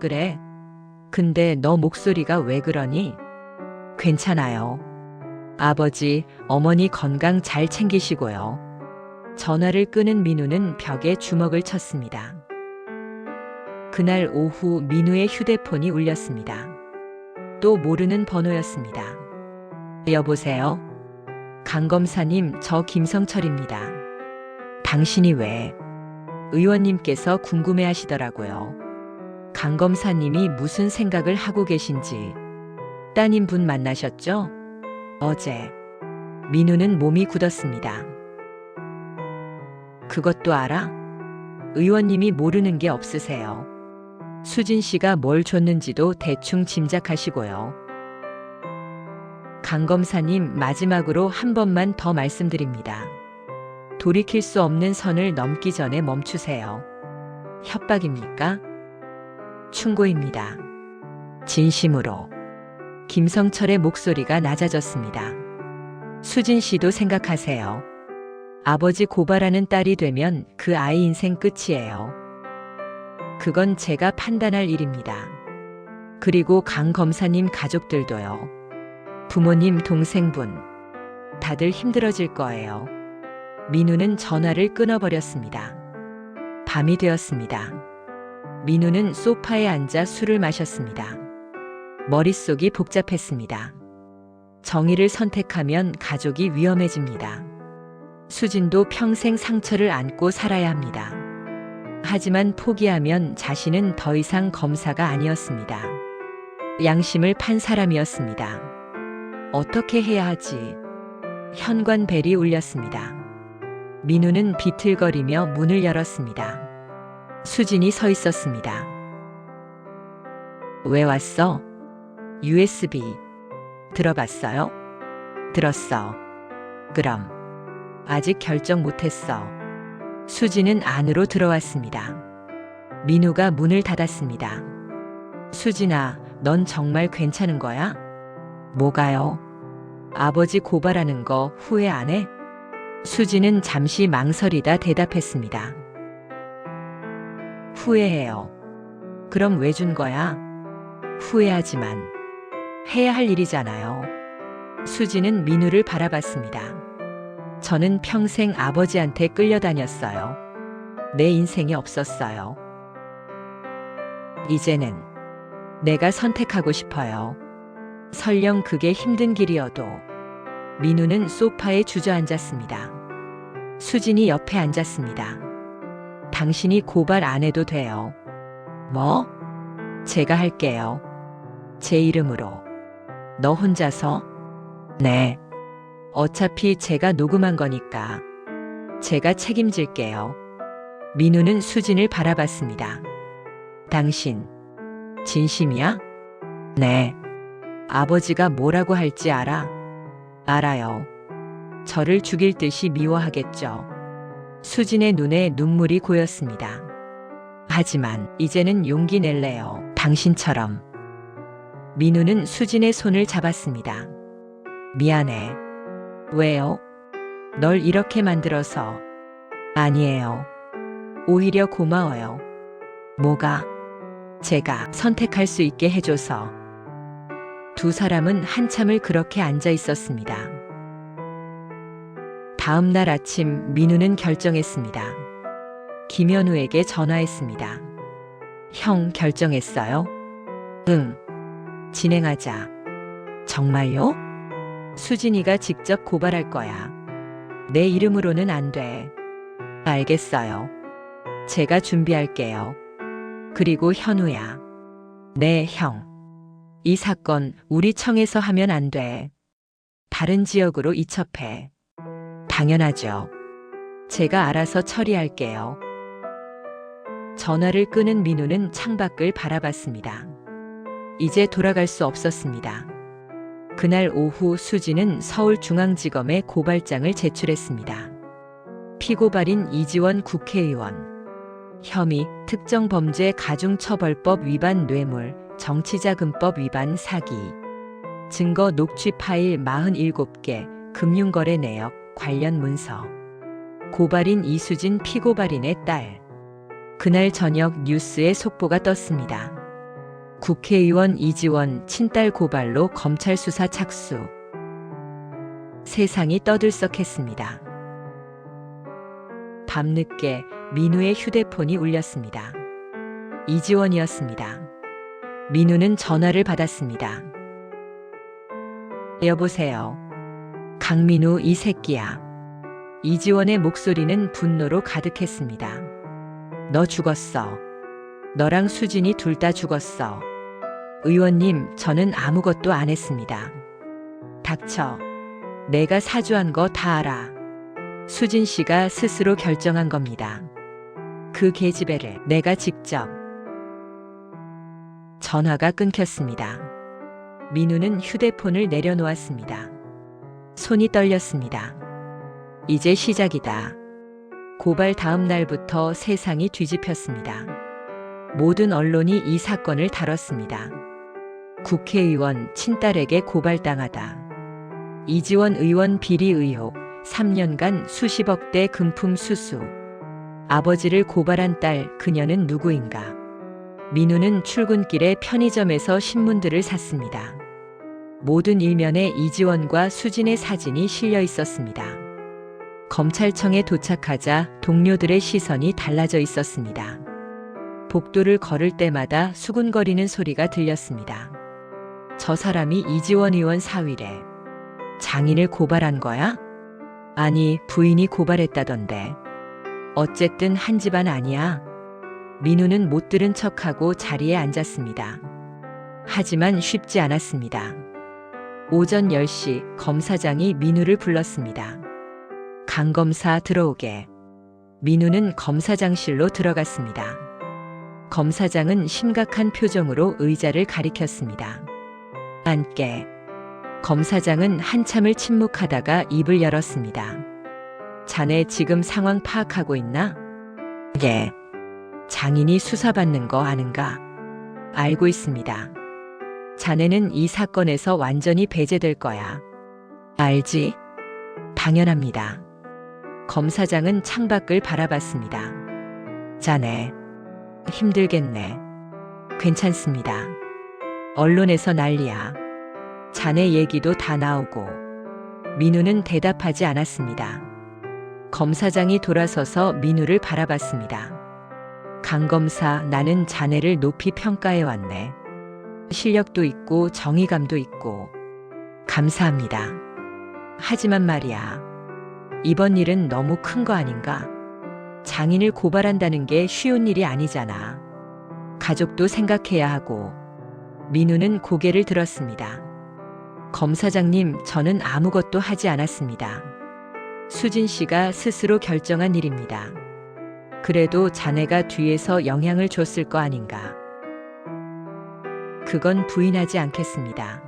그래? 근데 너 목소리가 왜 그러니? 괜찮아요. 아버지, 어머니 건강 잘 챙기시고요. 전화를 끄는 민우는 벽에 주먹을 쳤습니다. 그날 오후 민우의 휴대폰이 울렸습니다. 또 모르는 번호였습니다. 여보세요? 강 검사님, 저 김성철입니다. 당신이 왜? 의원님께서 궁금해 하시더라고요. 강 검사님이 무슨 생각을 하고 계신지. 따님분 만나셨죠? 어제. 민우는 몸이 굳었습니다. 그것도 알아? 의원님이 모르는 게 없으세요. 수진 씨가 뭘 줬는지도 대충 짐작하시고요. 강 검사님, 마지막으로 한 번만 더 말씀드립니다. 돌이킬 수 없는 선을 넘기 전에 멈추세요. 협박입니까? 충고입니다. 진심으로. 김성철의 목소리가 낮아졌습니다. 수진 씨도 생각하세요. 아버지 고발하는 딸이 되면 그 아이 인생 끝이에요. 그건 제가 판단할 일입니다. 그리고 강 검사님 가족들도요. 부모님, 동생분, 다들 힘들어질 거예요. 민우는 전화를 끊어버렸습니다. 밤이 되었습니다. 민우는 소파에 앉아 술을 마셨습니다. 머릿속이 복잡했습니다. 정의를 선택하면 가족이 위험해집니다. 수진도 평생 상처를 안고 살아야 합니다. 하지만 포기하면 자신은 더 이상 검사가 아니었습니다. 양심을 판 사람이었습니다. 어떻게 해야 하지? 현관 벨이 울렸습니다. 민우는 비틀거리며 문을 열었습니다. 수진이 서 있었습니다. 왜 왔어? USB. 들어봤어요? 들었어. 그럼. 아직 결정 못했어. 수진은 안으로 들어왔습니다. 민우가 문을 닫았습니다. 수진아, 넌 정말 괜찮은 거야? 뭐가요? 아버지 고발하는 거 후회 안 해? 수진은 잠시 망설이다 대답했습니다. 후회해요. 그럼 왜 준 거야? 후회하지만 해야 할 일이잖아요. 수진은 민우를 바라봤습니다. 저는 평생 아버지한테 끌려다녔어요. 내 인생이 없었어요. 이제는 내가 선택하고 싶어요. 설령 그게 힘든 길이어도. 민우는 소파에 주저앉았습니다. 수진이 옆에 앉았습니다. 당신이 고발 안 해도 돼요. 뭐? 제가 할게요. 제 이름으로. 너 혼자서? 네. 어차피 제가 녹음한 거니까. 제가 책임질게요. 민우는 수진을 바라봤습니다. 당신, 진심이야? 네. 아버지가 뭐라고 할지 알아? 알아요. 저를 죽일 듯이 미워하겠죠. 수진의 눈에 눈물이 고였습니다. 하지만 이제는 용기 낼래요. 당신처럼. 민우는 수진의 손을 잡았습니다. 미안해. 왜요? 널 이렇게 만들어서. 아니에요. 오히려 고마워요. 뭐가? 제가 선택할 수 있게 해줘서. 두 사람은 한참을 그렇게 앉아 있었습니다. 다음 날 아침 민우는 결정했습니다. 김현우에게 전화했습니다. 형, 결정했어요? 응. 진행하자. 정말요? 수진이가 직접 고발할 거야. 내 이름으로는 안 돼. 알겠어요. 제가 준비할게요. 그리고 현우야. 네, 형. 이 사건 우리 청에서 하면 안 돼. 다른 지역으로 이첩해. 당연하죠. 제가 알아서 처리할게요. 전화를 끄는 민우는 창밖을 바라봤습니다. 이제 돌아갈 수 없었습니다. 그날 오후 수진은 서울중앙지검에 고발장을 제출했습니다. 피고발인 이지원 국회의원. 혐의 특정범죄 가중처벌법 위반 뇌물, 정치자금법 위반 사기. 증거 녹취 파일 47개, 금융거래 내역, 관련 문서. 고발인 이수진 피고발인의 딸. 그날 저녁 뉴스에 속보가 떴습니다. 국회의원 이지원 친딸 고발로 검찰 수사 착수. 세상이 떠들썩했습니다. 밤늦게 민우의 휴대폰이 울렸습니다. 이지원이었습니다. 민우는 전화를 받았습니다. 여보세요. 강민우 이 새끼야. 이지원의 목소리는 분노로 가득했습니다. 너 죽었어. 너랑 수진이 둘 다 죽었어. 의원님, 저는 아무것도 안 했습니다. 닥쳐. 내가 사주한 거 다 알아. 수진 씨가 스스로 결정한 겁니다. 그 계집애를 내가 직접. 전화가 끊겼습니다. 민우는 휴대폰을 내려놓았습니다. 손이 떨렸습니다. 이제 시작이다. 고발 다음 날부터 세상이 뒤집혔습니다. 모든 언론이 이 사건을 다뤘습니다. 국회의원 친딸에게 고발당하다. 이지원 의원 비리 의혹, 3년간 수십억대 금품 수수. 아버지를 고발한 딸, 그녀는 누구인가? 민우는 출근길에 편의점에서 신문들을 샀습니다. 모든 일면에 이지원과 수진의 사진이 실려 있었습니다. 검찰청에 도착하자 동료들의 시선이 달라져 있었습니다. 복도를 걸을 때마다 수군거리는 소리가 들렸습니다. 저 사람이 이지원 의원 사위래. 장인을 고발한 거야? 아니, 부인이 고발했다던데. 어쨌든 한 집안 아니야. 민우는 못 들은 척하고 자리에 앉았습니다. 하지만 쉽지 않았습니다. 오전 10시 검사장이 민우를 불렀습니다. 강 검사 들어오게. 민우는 검사장실로 들어갔습니다. 검사장은 심각한 표정으로 의자를 가리켰습니다. 앉게. 검사장은 한참을 침묵하다가 입을 열었습니다. 자네 지금 상황 파악하고 있나? 예. 장인이 수사받는 거 아는가? 알고 있습니다. 자네는 이 사건에서 완전히 배제될 거야. 알지? 당연합니다. 검사장은 창밖을 바라봤습니다. 자네, 힘들겠네. 괜찮습니다. 언론에서 난리야. 자네 얘기도 다 나오고. 민우는 대답하지 않았습니다. 검사장이 돌아서서 민우를 바라봤습니다. 강 검사, 나는 자네를 높이 평가해 왔네. 실력도 있고 정의감도 있고. 감사합니다. 하지만 말이야. 이번 일은 너무 큰 거 아닌가? 장인을 고발한다는 게 쉬운 일이 아니잖아. 가족도 생각해야 하고. 민우는 고개를 들었습니다. 검사장님, 저는 아무것도 하지 않았습니다. 수진 씨가 스스로 결정한 일입니다. 그래도 자네가 뒤에서 영향을 줬을 거 아닌가. 그건 부인하지 않겠습니다.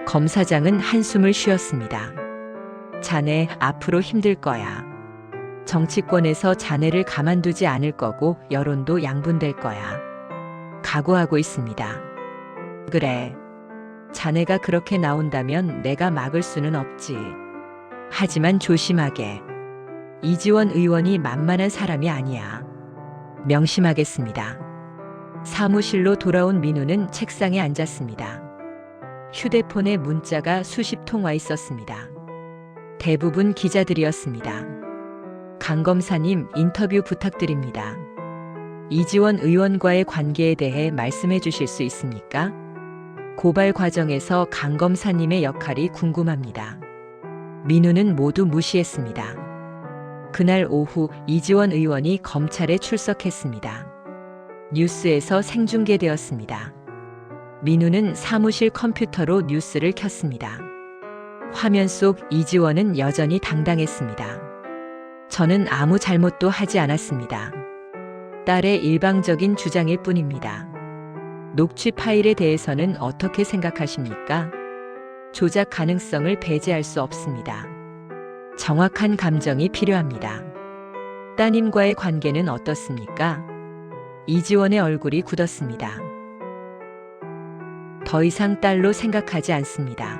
검사장은 한숨을 쉬었습니다. 자네 앞으로 힘들 거야. 정치권에서 자네를 가만두지 않을 거고 여론도 양분될 거야. 각오하고 있습니다. 그래. 자네가 그렇게 나온다면 내가 막을 수는 없지. 하지만 조심하게. 이지원 의원이 만만한 사람이 아니야. 명심하겠습니다. 사무실로 돌아온 민우는 책상에 앉았습니다. 휴대폰에 문자가 수십 통 와 있었습니다. 대부분 기자들이었습니다. 강 검사님, 인터뷰 부탁드립니다. 이지원 의원과의 관계에 대해 말씀해 주실 수 있습니까? 고발 과정에서 강 검사님의 역할이 궁금합니다. 민우는 모두 무시했습니다. 그날 오후 이지원 의원이 검찰에 출석했습니다. 뉴스에서 생중계되었습니다. 민우는 사무실 컴퓨터로 뉴스를 켰습니다. 화면 속 이지원은 여전히 당당했습니다. 저는 아무 잘못도 하지 않았습니다. 딸의 일방적인 주장일 뿐입니다. 녹취 파일에 대해서는 어떻게 생각하십니까? 조작 가능성을 배제할 수 없습니다. 정확한 감정이 필요합니다. 따님과의 관계는 어떻습니까? 이지원의 얼굴이 굳었습니다. 더 이상 딸로 생각하지 않습니다.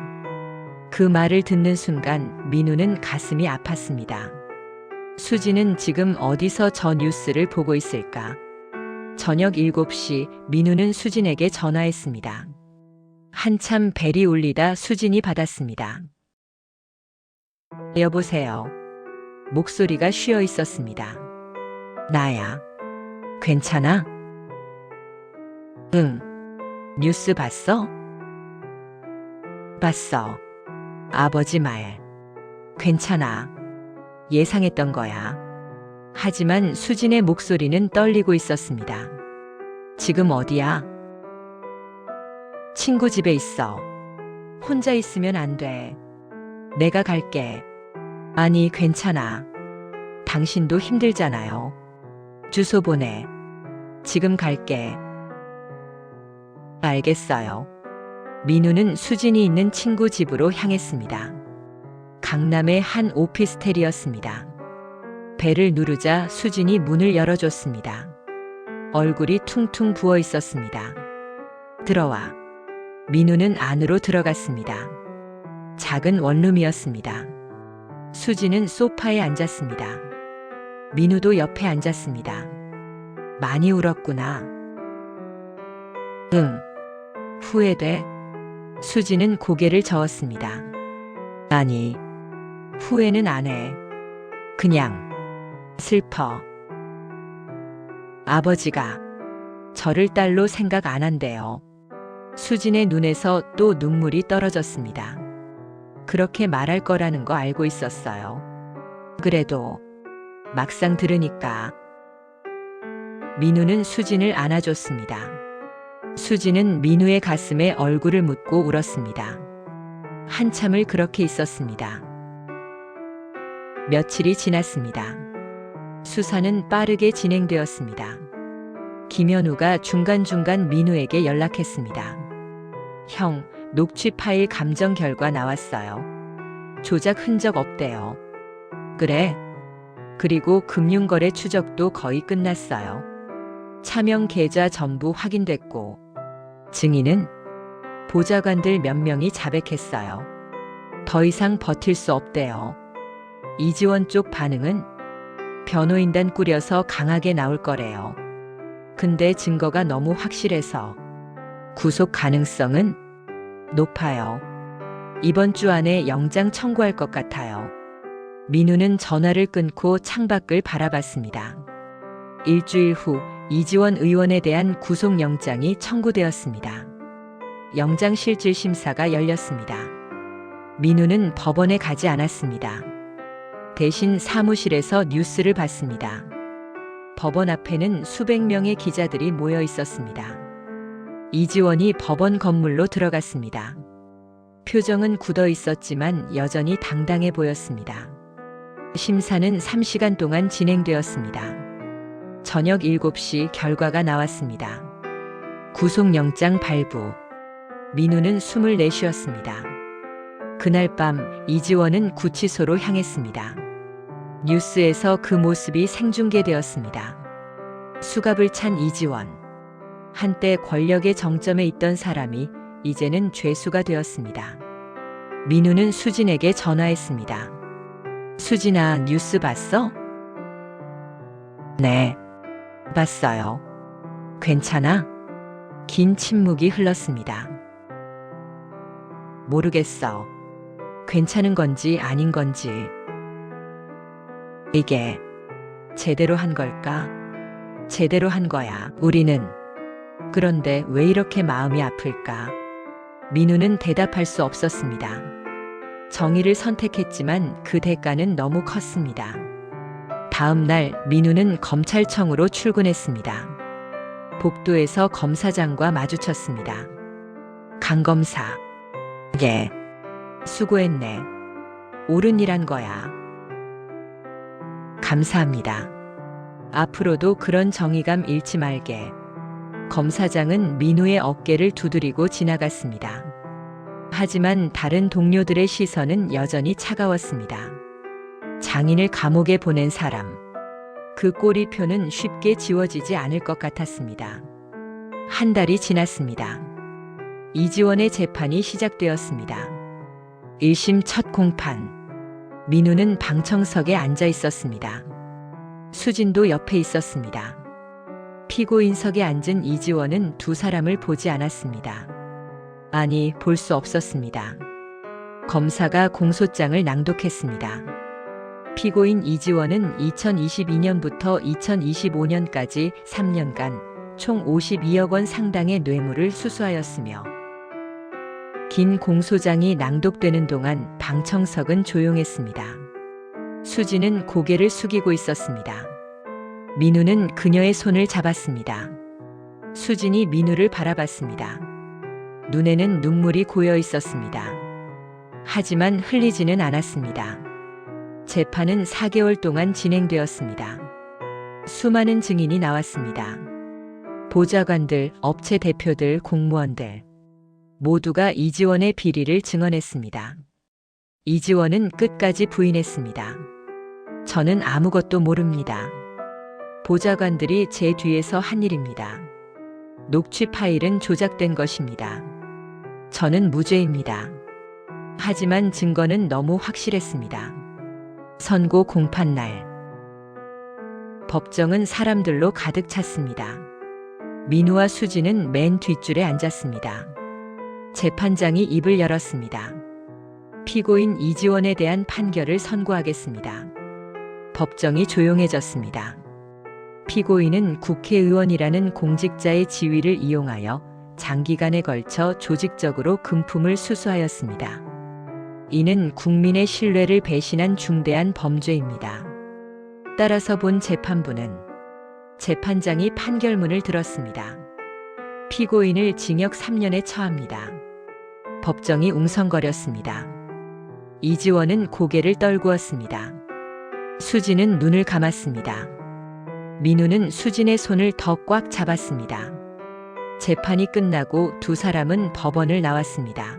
그 말을 듣는 순간 민우는 가슴이 아팠습니다. 수지는 지금 어디서 저 뉴스를 보고 있을까? 저녁 7시 민우는 수진에게 전화했습니다. 한참 벨이 울리다 수진이 받았습니다. 여보세요. 목소리가 쉬어 있었습니다. 나야. 괜찮아? 응. 뉴스 봤어? 봤어. 아버지 말. 괜찮아. 예상했던 거야. 하지만 수진의 목소리는 떨리고 있었습니다. 지금 어디야? 친구 집에 있어. 혼자 있으면 안 돼. 내가 갈게. 아니, 괜찮아. 당신도 힘들잖아요. 주소 보내. 지금 갈게. 알겠어요. 민우는 수진이 있는 친구 집으로 향했습니다. 강남의 한 오피스텔이었습니다. 벨을 누르자 수진이 문을 열어줬습니다. 얼굴이 퉁퉁 부어 있었습니다. 들어와. 민우는 안으로 들어갔습니다. 작은 원룸이었습니다. 수진은 소파에 앉았습니다. 민우도 옆에 앉았습니다. 많이 울었구나. 응. 후회돼? 수진은 고개를 저었습니다. 아니, 후회는 안 해. 그냥 슬퍼. 아버지가 저를 딸로 생각 안 한대요. 수진의 눈에서 또 눈물이 떨어졌습니다. 그렇게 말할 거라는 거 알고 있었어요. 그래도 막상 들으니까. 민우는 수진을 안아줬습니다. 수진은 민우의 가슴에 얼굴을 묻고 울었습니다. 한참을 그렇게 있었습니다. 며칠이 지났습니다. 수사는 빠르게 진행되었습니다. 김현우가 중간중간 민우에게 연락했습니다. 형, 녹취 파일 감정 결과 나왔어요. 조작 흔적 없대요. 그래? 그리고 금융거래 추적도 거의 끝났어요. 차명 계좌 전부 확인됐고, 증인은 보좌관들 몇 명이 자백했어요. 더 이상 버틸 수 없대요. 이지원 쪽 반응은 변호인단 꾸려서 강하게 나올 거래요. 근데 증거가 너무 확실해서 구속 가능성은 높아요. 이번 주 안에 영장 청구할 것 같아요. 민우는 전화를 끊고 창밖을 바라봤습니다. 일주일 후 이지원 의원에 대한 구속영장이 청구되었습니다. 영장실질심사가 열렸습니다. 민우는 법원에 가지 않았습니다. 대신 사무실에서 뉴스를 봤습니다. 법원 앞에는 수백 명의 기자들이 모여 있었습니다. 이지원이 법원 건물로 들어갔습니다. 표정은 굳어 있었지만 여전히 당당해 보였습니다. 심사는 3시간 동안 진행되었습니다. 저녁 7시 결과가 나왔습니다. 구속영장 발부. 민우는 숨을 내쉬었습니다. 그날 밤 이지원은 구치소로 향했습니다. 뉴스에서 그 모습이 생중계되었습니다. 수갑을 찬 이지원. 한때 권력의 정점에 있던 사람이 이제는 죄수가 되었습니다. 민우는 수진에게 전화했습니다. 수진아, 뉴스 봤어? 네, 봤어요. 괜찮아? 긴 침묵이 흘렀습니다. 모르겠어. 괜찮은 건지 아닌 건지. 이게 제대로 한 걸까? 제대로 한 거야. 우리는. 그런데 왜 이렇게 마음이 아플까? 민우는 대답할 수 없었습니다. 정의를 선택했지만 그 대가는 너무 컸습니다. 다음 날 민우는 검찰청으로 출근했습니다. 복도에서 검사장과 마주쳤습니다. 강 검사. 예. 수고했네. 옳은 일 한 거야. 감사합니다. 앞으로도 그런 정의감 잃지 말게. 검사장은 민우의 어깨를 두드리고 지나갔습니다. 하지만 다른 동료들의 시선은 여전히 차가웠습니다. 장인을 감옥에 보낸 사람. 그 꼬리표는 쉽게 지워지지 않을 것 같았습니다. 한 달이 지났습니다. 이지원의 재판이 시작되었습니다. 1심 첫 공판. 민우는 방청석에 앉아 있었습니다. 수진도 옆에 있었습니다. 피고인석에 앉은 이지원은 두 사람을 보지 않았습니다. 아니, 볼 수 없었습니다. 검사가 공소장을 낭독했습니다. 피고인 이지원은 2022년부터 2025년까지 3년간 총 52억 원 상당의 뇌물을 수수하였으며 긴 공소장이 낭독되는 동안 방청석은 조용했습니다. 수지는 고개를 숙이고 있었습니다. 민우는 그녀의 손을 잡았습니다. 수진이 민우를 바라봤습니다. 눈에는 눈물이 고여 있었습니다. 하지만 흘리지는 않았습니다. 재판은 4개월 동안 진행되었습니다. 수많은 증인이 나왔습니다. 보좌관들, 업체 대표들, 공무원들 모두가 이지원의 비리를 증언했습니다. 이지원은 끝까지 부인했습니다. 저는 아무것도 모릅니다. 보좌관들이 제 뒤에서 한 일입니다. 녹취 파일은 조작된 것입니다. 저는 무죄입니다. 하지만 증거는 너무 확실했습니다. 선고 공판날. 법정은 사람들로 가득 찼습니다. 민우와 수지는 맨 뒷줄에 앉았습니다. 재판장이 입을 열었습니다. 피고인 이지원에 대한 판결을 선고하겠습니다. 법정이 조용해졌습니다. 피고인은 국회의원이라는 공직자의 지위를 이용하여 장기간에 걸쳐 조직적으로 금품을 수수하였습니다. 이는 국민의 신뢰를 배신한 중대한 범죄입니다. 따라서 본 재판부는 재판장이 판결문을 들었습니다. 피고인을 징역 3년에 처합니다. 법정이 웅성거렸습니다. 이지원은 고개를 떨구었습니다. 수진은 눈을 감았습니다. 민우는 수진의 손을 더 꽉 잡았습니다. 재판이 끝나고 두 사람은 법원을 나왔습니다.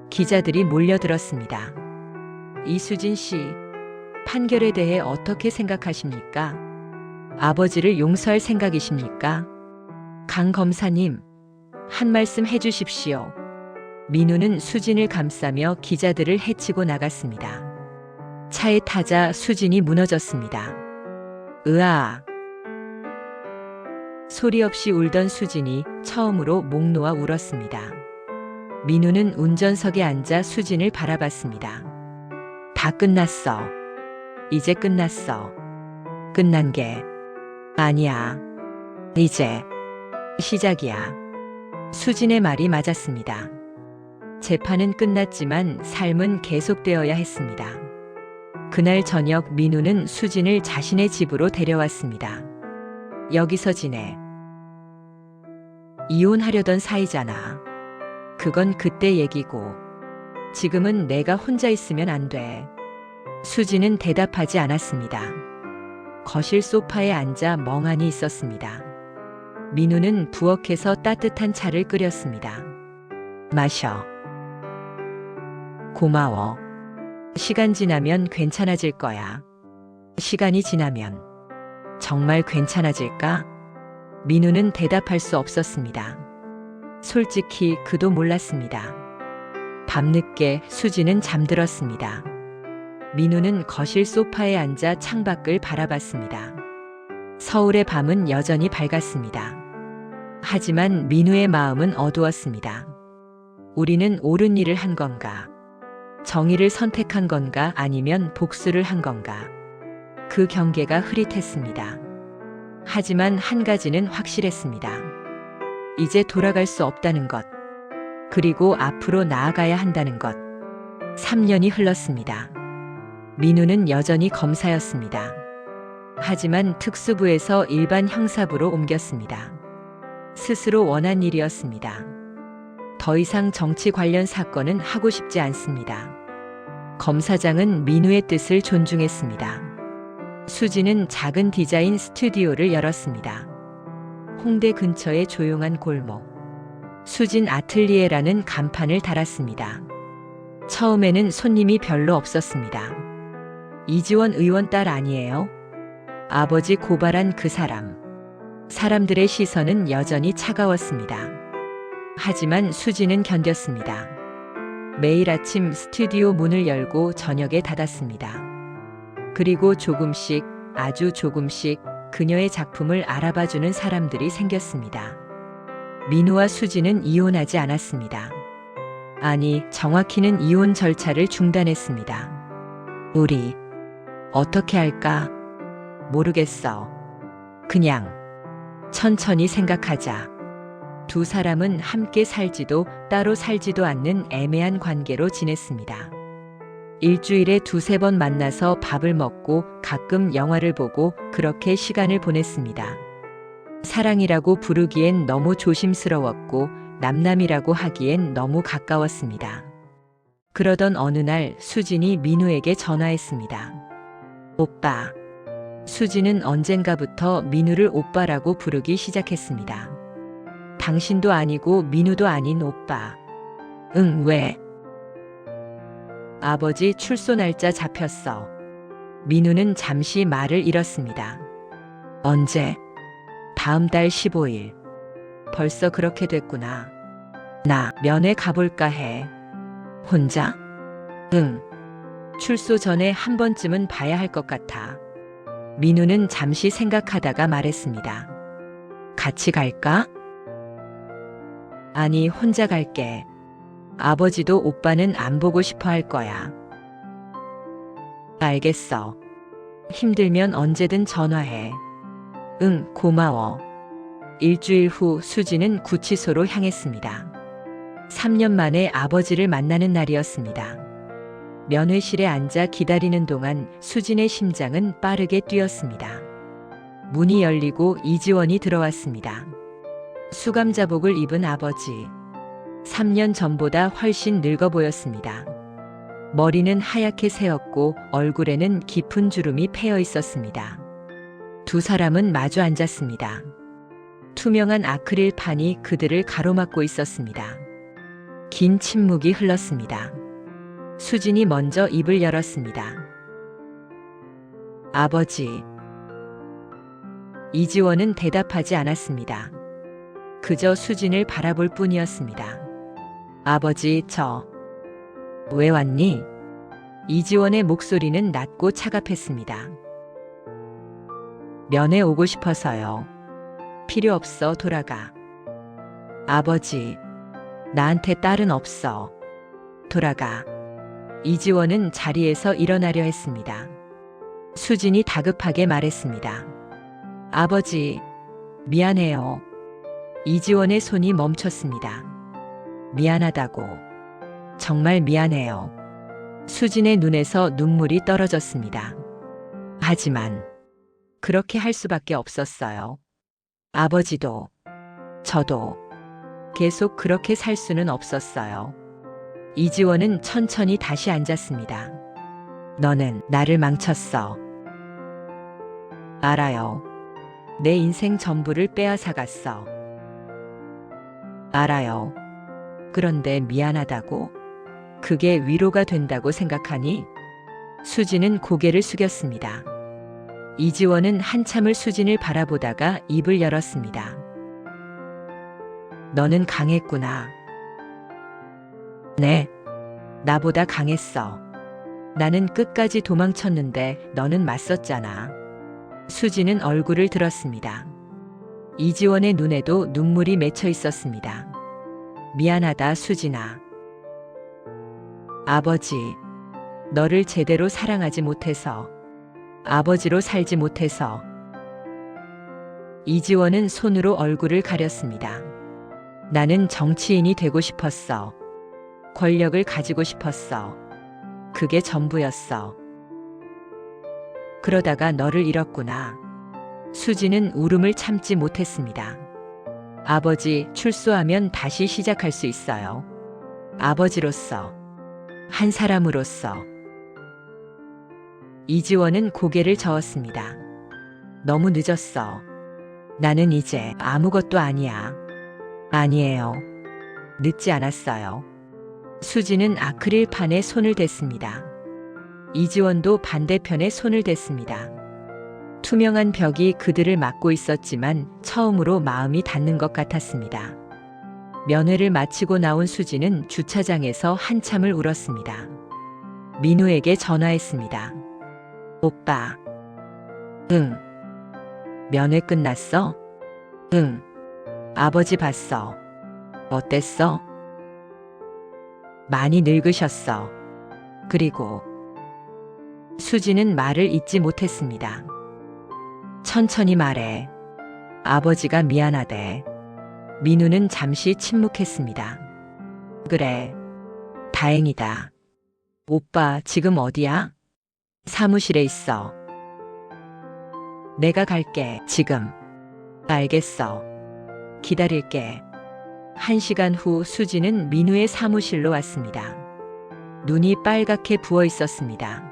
기자들이 몰려들었습니다. 이수진 씨, 판결에 대해 어떻게 생각하십니까? 아버지를 용서할 생각이십니까? 강 검사님, 한 말씀 해주십시오. 민우는 수진을 감싸며 기자들을 해치고 나갔습니다. 차에 타자 수진이 무너졌습니다. 으아! 소리 없이 울던 수진이 처음으로 목 놓아 울었습니다. 민우는 운전석에 앉아 수진을 바라봤습니다. 다 끝났어. 이제 끝났어. 끝난 게 아니야. 이제 시작이야. 수진의 말이 맞았습니다. 재판은 끝났지만 삶은 계속되어야 했습니다. 그날 저녁 민우는 수진을 자신의 집으로 데려왔습니다. 여기서 지내. 이혼하려던 사이잖아. 그건 그때 얘기고 지금은 내가 혼자 있으면 안 돼. 수진은 대답하지 않았습니다. 거실 소파에 앉아 멍하니 있었습니다. 민우는 부엌에서 따뜻한 차를 끓였습니다. 마셔. 고마워. 시간 지나면 괜찮아질 거야. 시간이 지나면 정말 괜찮아질까? 민우는 대답할 수 없었습니다. 솔직히 그도 몰랐습니다. 밤늦게 수지는 잠들었습니다. 민우는 거실 소파에 앉아 창밖을 바라봤습니다. 서울의 밤은 여전히 밝았습니다. 하지만 민우의 마음은 어두웠습니다. 우리는 옳은 일을 한 건가? 정의를 선택한 건가? 아니면 복수를 한 건가? 그 경계가 흐릿했습니다. 하지만 한 가지는 확실했습니다. 이제 돌아갈 수 없다는 것. 그리고 앞으로 나아가야 한다는 것. 3년이 흘렀습니다. 민우는 여전히 검사였습니다. 하지만 특수부에서 일반 형사부로 옮겼습니다. 스스로 원한 일이었습니다. 더 이상 정치 관련 사건은 하고 싶지 않습니다. 검사장은 민우의 뜻을 존중했습니다. 수지는 작은 디자인 스튜디오를 열었습니다. 홍대 근처의 조용한 골목. 수진 아틀리에라는 간판을 달았습니다. 처음에는 손님이 별로 없었습니다. 이지원 의원 딸 아니에요? 아버지 고발한 그 사람. 사람들의 시선은 여전히 차가웠습니다. 하지만 수지는 견뎠습니다. 매일 아침 스튜디오 문을 열고 저녁에 닫았습니다. 그리고 조금씩, 아주 조금씩 그녀의 작품을 알아봐주는 사람들이 생겼습니다. 민우와 수지는 이혼하지 않았습니다. 아니, 정확히는 이혼 절차를 중단했습니다. 우리 어떻게 할까? 모르겠어. 그냥 천천히 생각하자. 두 사람은 함께 살지도 따로 살지도 않는 애매한 관계로 지냈습니다. 일주일에 두세 번 만나서 밥을 먹고 가끔 영화를 보고 그렇게 시간을 보냈습니다. 사랑이라고 부르기엔 너무 조심스러웠고 남남이라고 하기엔 너무 가까웠습니다. 그러던 어느 날 수진이 민우에게 전화했습니다. 오빠. 수진은 언젠가부터 민우를 오빠라고 부르기 시작했습니다. 당신도 아니고 민우도 아닌 오빠. 응, 왜? 아버지 출소 날짜 잡혔어. 민우는 잠시 말을 잃었습니다. 언제? 다음 달 15일. 벌써 그렇게 됐구나. 나 면회 가볼까 해. 혼자? 응. 출소 전에 한 번쯤은 봐야 할 것 같아. 민우는 잠시 생각하다가 말했습니다. 같이 갈까? 아니, 혼자 갈게. 아버지도 오빠는 안 보고 싶어 할 거야. 알겠어. 힘들면 언제든 전화해. 응, 고마워. 일주일 후 수지는 구치소로 향했습니다. 3년 만에 아버지를 만나는 날이었습니다. 면회실에 앉아 기다리는 동안 수진의 심장은 빠르게 뛰었습니다. 문이 열리고 이지원이 들어왔습니다. 수감자복을 입은 아버지. 3년 전보다 훨씬 늙어 보였습니다. 머리는 하얗게 새었고 얼굴에는 깊은 주름이 패여 있었습니다. 두 사람은 마주 앉았습니다. 투명한 아크릴판이 그들을 가로막고 있었습니다. 긴 침묵이 흘렀습니다. 수진이 먼저 입을 열었습니다. 아버지. 이지원은 대답하지 않았습니다. 그저 수진을 바라볼 뿐이었습니다. 아버지, 왜 왔니? 이지원의 목소리는 낮고 차갑했습니다. 면회 오고 싶어서요. 필요 없어, 돌아가. 아버지, 나한테 딸은 없어. 돌아가. 이지원은 자리에서 일어나려 했습니다. 수진이 다급하게 말했습니다. 아버지, 미안해요. 이지원의 손이 멈췄습니다. 미안하다고. 정말 미안해요. 수진의 눈에서 눈물이 떨어졌습니다. 하지만 그렇게 할 수밖에 없었어요. 아버지도 저도 계속 그렇게 살 수는 없었어요. 이지원은 천천히 다시 앉았습니다. 너는 나를 망쳤어. 알아요. 내 인생 전부를 빼앗아갔어. 알아요. 그런데 미안하다고? 그게 위로가 된다고 생각하니? 수진은 고개를 숙였습니다. 이지원은 한참을 수진을 바라보다가 입을 열었습니다. 너는 강했구나. 네, 나보다 강했어. 나는 끝까지 도망쳤는데 너는 맞섰잖아. 수진은 얼굴을 들었습니다. 이지원의 눈에도 눈물이 맺혀 있었습니다. 미안하다, 수진아. 아버지, 너를 제대로 사랑하지 못해서, 아버지로 살지 못해서. 이지원은 손으로 얼굴을 가렸습니다. 나는 정치인이 되고 싶었어. 권력을 가지고 싶었어. 그게 전부였어. 그러다가 너를 잃었구나. 수지는 울음을 참지 못했습니다. 아버지, 출소하면 다시 시작할 수 있어요. 아버지로서, 한 사람으로서. 이지원은 고개를 저었습니다. 너무 늦었어. 나는 이제 아무것도 아니야. 아니에요. 늦지 않았어요. 수지는 아크릴판에 손을 댔습니다. 이지원도 반대편에 손을 댔습니다. 투명한 벽이 그들을 막고 있었지만 처음으로 마음이 닿는 것 같았습니다. 면회를 마치고 나온 수지는 주차장에서 한참을 울었습니다. 민우에게 전화했습니다. 오빠. 응. 면회 끝났어? 응. 아버지 봤어. 어땠어? 많이 늙으셨어. 그리고 수지는 말을 잇지 못했습니다. 천천히 말해. 아버지가 미안하대. 민우는 잠시 침묵했습니다. 그래. 다행이다. 오빠 지금 어디야? 사무실에 있어. 내가 갈게, 지금. 알겠어. 기다릴게. 1시간 후 수지는 민우의 사무실로 왔습니다. 눈이 빨갛게 부어 있었습니다.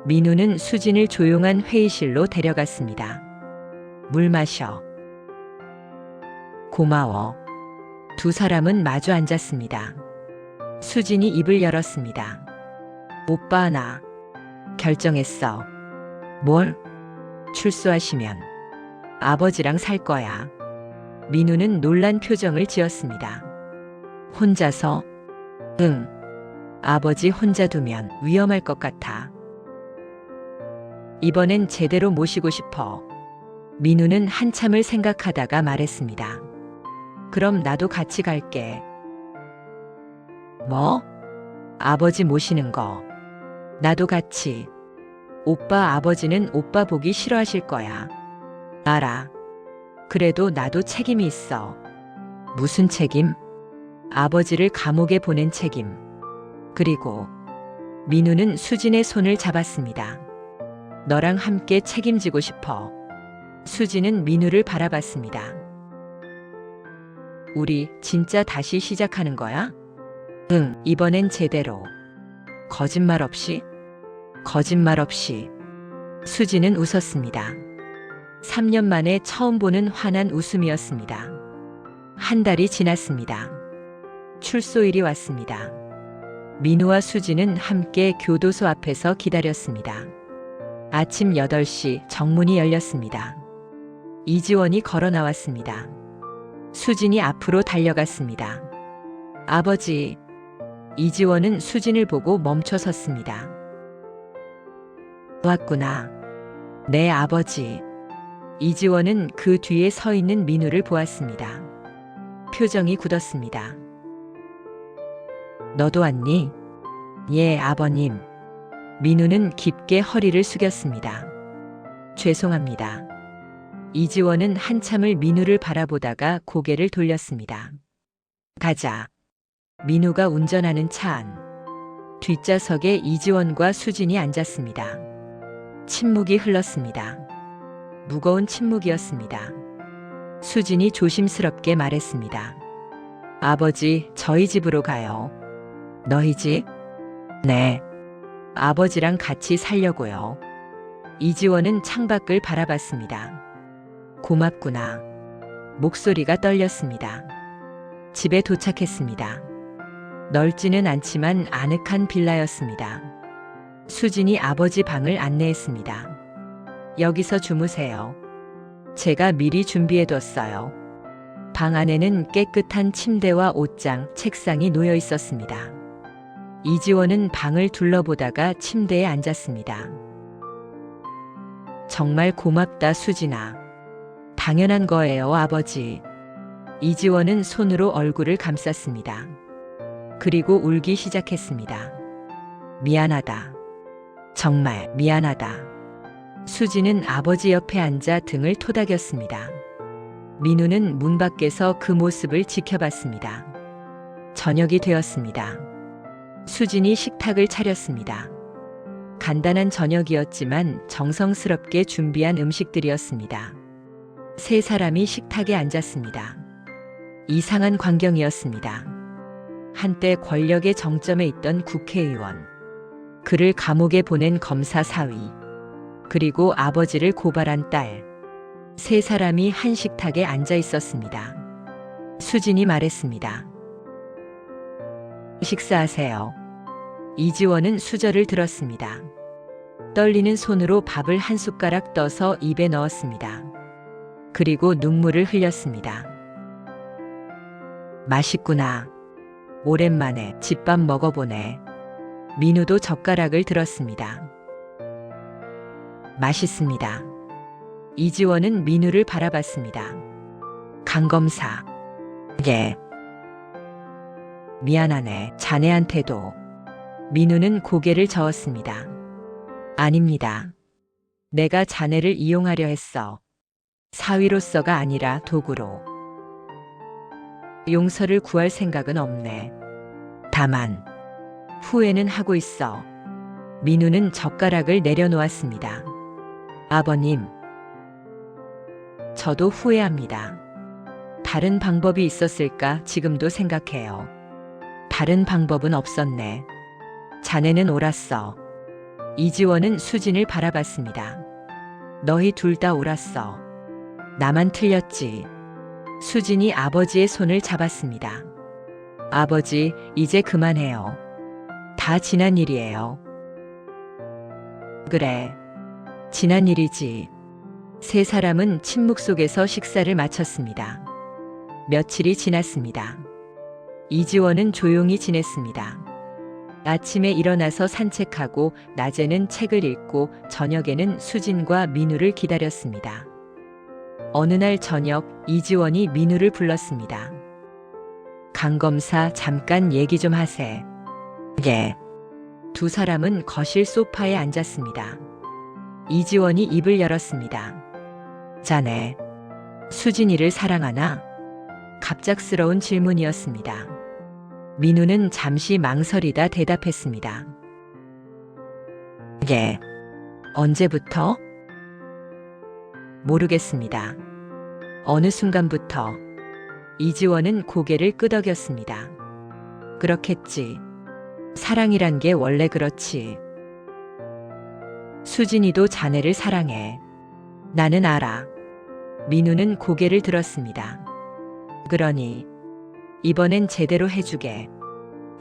민우는 수진을 조용한 회의실로 데려갔습니다. 물 마셔. 고마워. 두 사람은 마주 앉았습니다. 수진이 입을 열었습니다. 오빠 나 결정했어. 뭘? 출소하시면 아버지랑 살 거야. 민우는 놀란 표정을 지었습니다. 혼자서? 응. 아버지 혼자 두면 위험할 것 같아. 이번엔 제대로 모시고 싶어. 민우는 한참을 생각하다가 말했습니다. 그럼 나도 같이 갈게. 뭐? 아버지 모시는 거. 나도 같이. 오빠 아버지는 오빠 보기 싫어하실 거야. 알아. 그래도 나도 책임이 있어. 무슨 책임? 아버지를 감옥에 보낸 책임. 그리고 민우는 수진의 손을 잡았습니다. 너랑 함께 책임지고 싶어. 수진은 민우를 바라봤습니다. 우리 진짜 다시 시작하는 거야? 응, 이번엔 제대로. 거짓말 없이? 거짓말 없이. 수진은 웃었습니다. 3년 만에 처음 보는 환한 웃음이었습니다. 한 달이 지났습니다. 출소일이 왔습니다. 민우와 수진은 함께 교도소 앞에서 기다렸습니다. 아침 8시 정문이 열렸습니다. 이지원이 걸어 나왔습니다. 수진이 앞으로 달려갔습니다. 아버지. 이지원은 수진을 보고 멈춰 섰습니다. 왔구나. 내 아버지. 이지원은 그 뒤에 서 있는 민우를 보았습니다. 표정이 굳었습니다. 너도 왔니? 예, 아버님. 민우는 깊게 허리를 숙였습니다. 죄송합니다. 이지원은 한참을 민우를 바라보다가 고개를 돌렸습니다. 가자. 민우가 운전하는 차 안. 뒷좌석에 이지원과 수진이 앉았습니다. 침묵이 흘렀습니다. 무거운 침묵이었습니다. 수진이 조심스럽게 말했습니다. 아버지, 저희 집으로 가요. 너희 집? 네. 아버지랑 같이 살려고요. 이지원은 창밖을 바라봤습니다. 고맙구나. 목소리가 떨렸습니다. 집에 도착했습니다. 넓지는 않지만 아늑한 빌라였습니다. 수진이 아버지 방을 안내했습니다. 여기서 주무세요. 제가 미리 준비해뒀어요. 방 안에는 깨끗한 침대와 옷장, 책상이 놓여 있었습니다. 이지원은 방을 둘러보다가 침대에 앉았습니다. 정말 고맙다, 수진아. 당연한 거예요, 아버지. 이지원은 손으로 얼굴을 감쌌습니다. 그리고 울기 시작했습니다. 미안하다. 정말 미안하다. 수지는 아버지 옆에 앉아 등을 토닥였습니다. 민우는 문 밖에서 그 모습을 지켜봤습니다. 저녁이 되었습니다. 수진이 식탁을 차렸습니다. 간단한 저녁이었지만 정성스럽게 준비한 음식들이었습니다. 세 사람이 식탁에 앉았습니다. 이상한 광경이었습니다. 한때 권력의 정점에 있던 국회의원, 그를 감옥에 보낸 검사 사위, 그리고 아버지를 고발한 딸, 세 사람이 한 식탁에 앉아 있었습니다. 수진이 말했습니다. 식사하세요. 이지원은 수저를 들었습니다. 떨리는 손으로 밥을 한 숟가락 떠서 입에 넣었습니다. 그리고 눈물을 흘렸습니다. 맛있구나. 오랜만에 집밥 먹어보네. 민우도 젓가락을 들었습니다. 맛있습니다. 이지원은 민우를 바라봤습니다. 강 검사. 예. 미안하네. 자네한테도. 민우는 고개를 저었습니다. 아닙니다. 내가 자네를 이용하려 했어. 사위로서가 아니라 도구로. 용서를 구할 생각은 없네. 다만 후회는 하고 있어. 민우는 젓가락을 내려놓았습니다. 아버님, 저도 후회합니다. 다른 방법이 있었을까 지금도 생각해요. 다른 방법은 없었네. 자네는 옳았어. 이지원은 수진을 바라봤습니다. 너희 둘 다 옳았어. 나만 틀렸지. 수진이 아버지의 손을 잡았습니다. 아버지, 이제 그만해요. 다 지난 일이에요. 그래, 지난 일이지. 세 사람은 침묵 속에서 식사를 마쳤습니다. 며칠이 지났습니다. 이지원은 조용히 지냈습니다. 아침에 일어나서 산책하고 낮에는 책을 읽고 저녁에는 수진과 민우를 기다렸습니다. 어느 날 저녁 이지원이 민우를 불렀습니다. 강 검사 잠깐 얘기 좀 하세. 예. 두 사람은 거실 소파에 앉았습니다. 이지원이 입을 열었습니다. 자네, 수진이를 사랑하나? 갑작스러운 질문이었습니다. 민우는 잠시 망설이다 대답했습니다. 예. 언제부터? 모르겠습니다. 어느 순간부터. 이지원은 고개를 끄덕였습니다. 그렇겠지. 사랑이란 게 원래 그렇지. 수진이도 자네를 사랑해. 나는 알아. 민우는 고개를 들었습니다. 그러니 이번엔 제대로 해주게.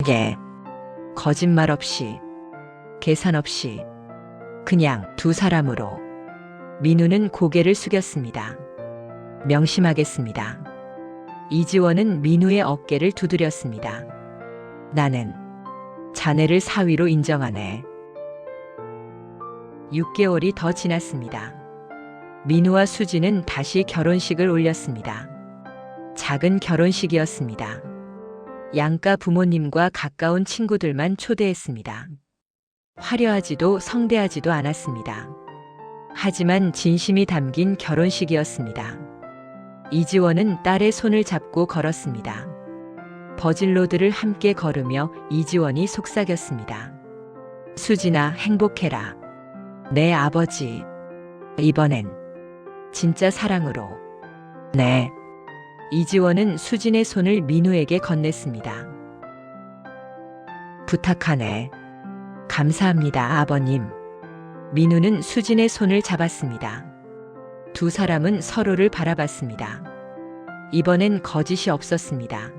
예. 거짓말 없이, 계산 없이, 그냥 두 사람으로. 민우는 고개를 숙였습니다. 명심하겠습니다. 이지원은 민우의 어깨를 두드렸습니다. 나는 자네를 사위로 인정하네. 6개월이 더 지났습니다. 민우와 수진은 다시 결혼식을 올렸습니다. 작은 결혼식이었습니다. 양가 부모님과 가까운 친구들만 초대했습니다. 화려하지도 성대하지도 않았습니다. 하지만 진심이 담긴 결혼식이었습니다. 이지원은 딸의 손을 잡고 걸었습니다. 버질로드를 함께 걸으며 이지원이 속삭였습니다. 수진아, 행복해라. 내 아버지. 이번엔 진짜 사랑으로. 네. 이지원은 수진의 손을 민우에게 건넸습니다. 부탁하네. 감사합니다, 아버님. 민우는 수진의 손을 잡았습니다. 두 사람은 서로를 바라봤습니다. 이번엔 거짓이 없었습니다.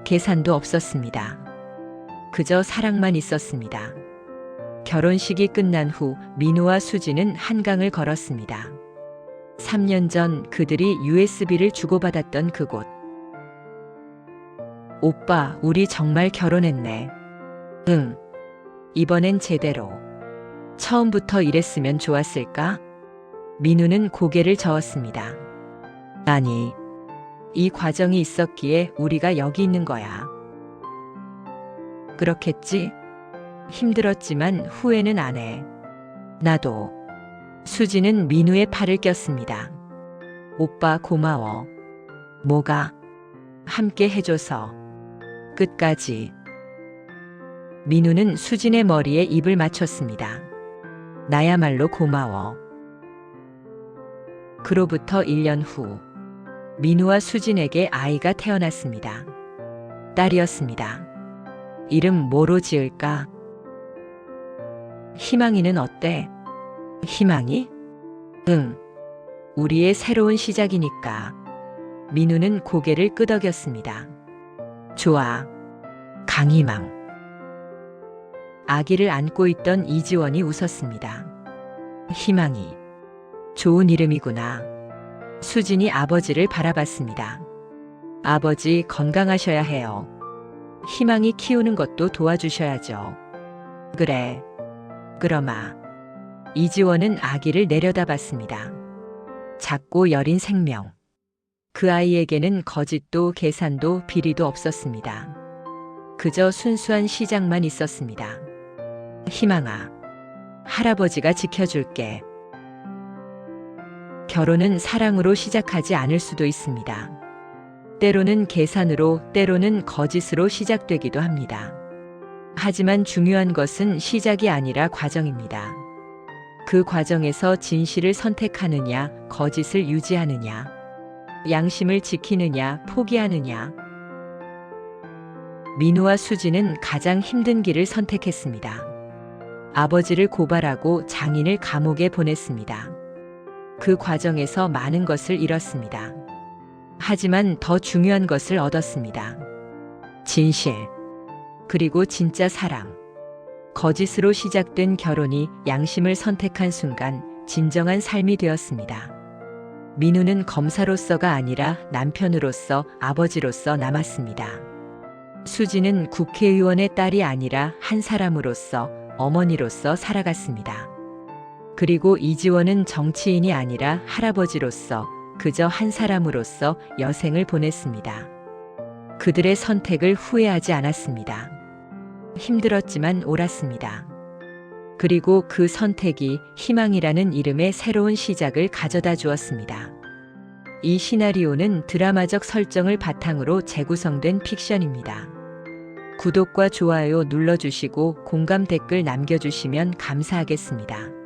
계산도 없었습니다. 그저 사랑만 있었습니다. 결혼식이 끝난 후 민우와 수진은 한강을 걸었습니다. 3년 전 그들이 USB를 주고받았던 그곳. 오빠, 우리 정말 결혼했네. 응. 이번엔 제대로. 처음부터 이랬으면 좋았을까? 민우는 고개를 저었습니다. 아니, 이 과정이 있었기에 우리가 여기 있는 거야. 그렇겠지? 힘들었지만 후회는 안 해. 나도. 수진은 민우의 팔을 꼈습니다. 오빠 고마워. 뭐가? 함께 해줘서. 끝까지. 민우는 수진의 머리에 입을 맞췄습니다. 나야말로 고마워. 그로부터 1년 후 민우와 수진에게 아이가 태어났습니다. 딸이었습니다. 이름 뭐로 지을까? 희망이는 어때? 희망이? 응. 우리의 새로운 시작이니까. 민우는 고개를 끄덕였습니다. 좋아. 강희망. 아기를 안고 있던 이지원이 웃었습니다. 희망이. 좋은 이름이구나. 수진이 아버지를 바라봤습니다. 아버지 건강하셔야 해요. 희망이 키우는 것도 도와주셔야죠. 그래. 그러마. 이지원은 아기를 내려다봤습니다. 작고 여린 생명. 그 아이에게는 거짓도 계산도 비리도 없었습니다. 그저 순수한 시작만 있었습니다. 희망아. 할아버지가 지켜줄게. 결혼은 사랑으로 시작하지 않을 수도 있습니다. 때로는 계산으로, 때로는 거짓으로 시작되기도 합니다. 하지만 중요한 것은 시작이 아니라 과정입니다. 그 과정에서 진실을 선택하느냐, 거짓을 유지하느냐, 양심을 지키느냐, 포기하느냐. 민우와 수지는 가장 힘든 길을 선택했습니다. 아버지를 고발하고 장인을 감옥에 보냈습니다. 그 과정에서 많은 것을 잃었습니다. 하지만 더 중요한 것을 얻었습니다. 진실, 그리고 진짜 사랑. 거짓으로 시작된 결혼이 양심을 선택한 순간 진정한 삶이 되었습니다. 민우는 검사로서가 아니라 남편으로서, 아버지로서 남았습니다. 수지는 국회의원의 딸이 아니라 한 사람으로서, 어머니로서 살아갔습니다. 그리고 이지원은 정치인이 아니라 할아버지로서, 그저 한 사람으로서 여생을 보냈습니다. 그들의 선택을 후회하지 않았습니다. 힘들었지만 옳았습니다. 그리고 그 선택이 희망이라는 이름의 새로운 시작을 가져다 주었습니다. 이 시나리오는 드라마적 설정을 바탕으로 재구성된 픽션입니다. 구독과 좋아요 눌러주시고 공감 댓글 남겨주시면 감사하겠습니다.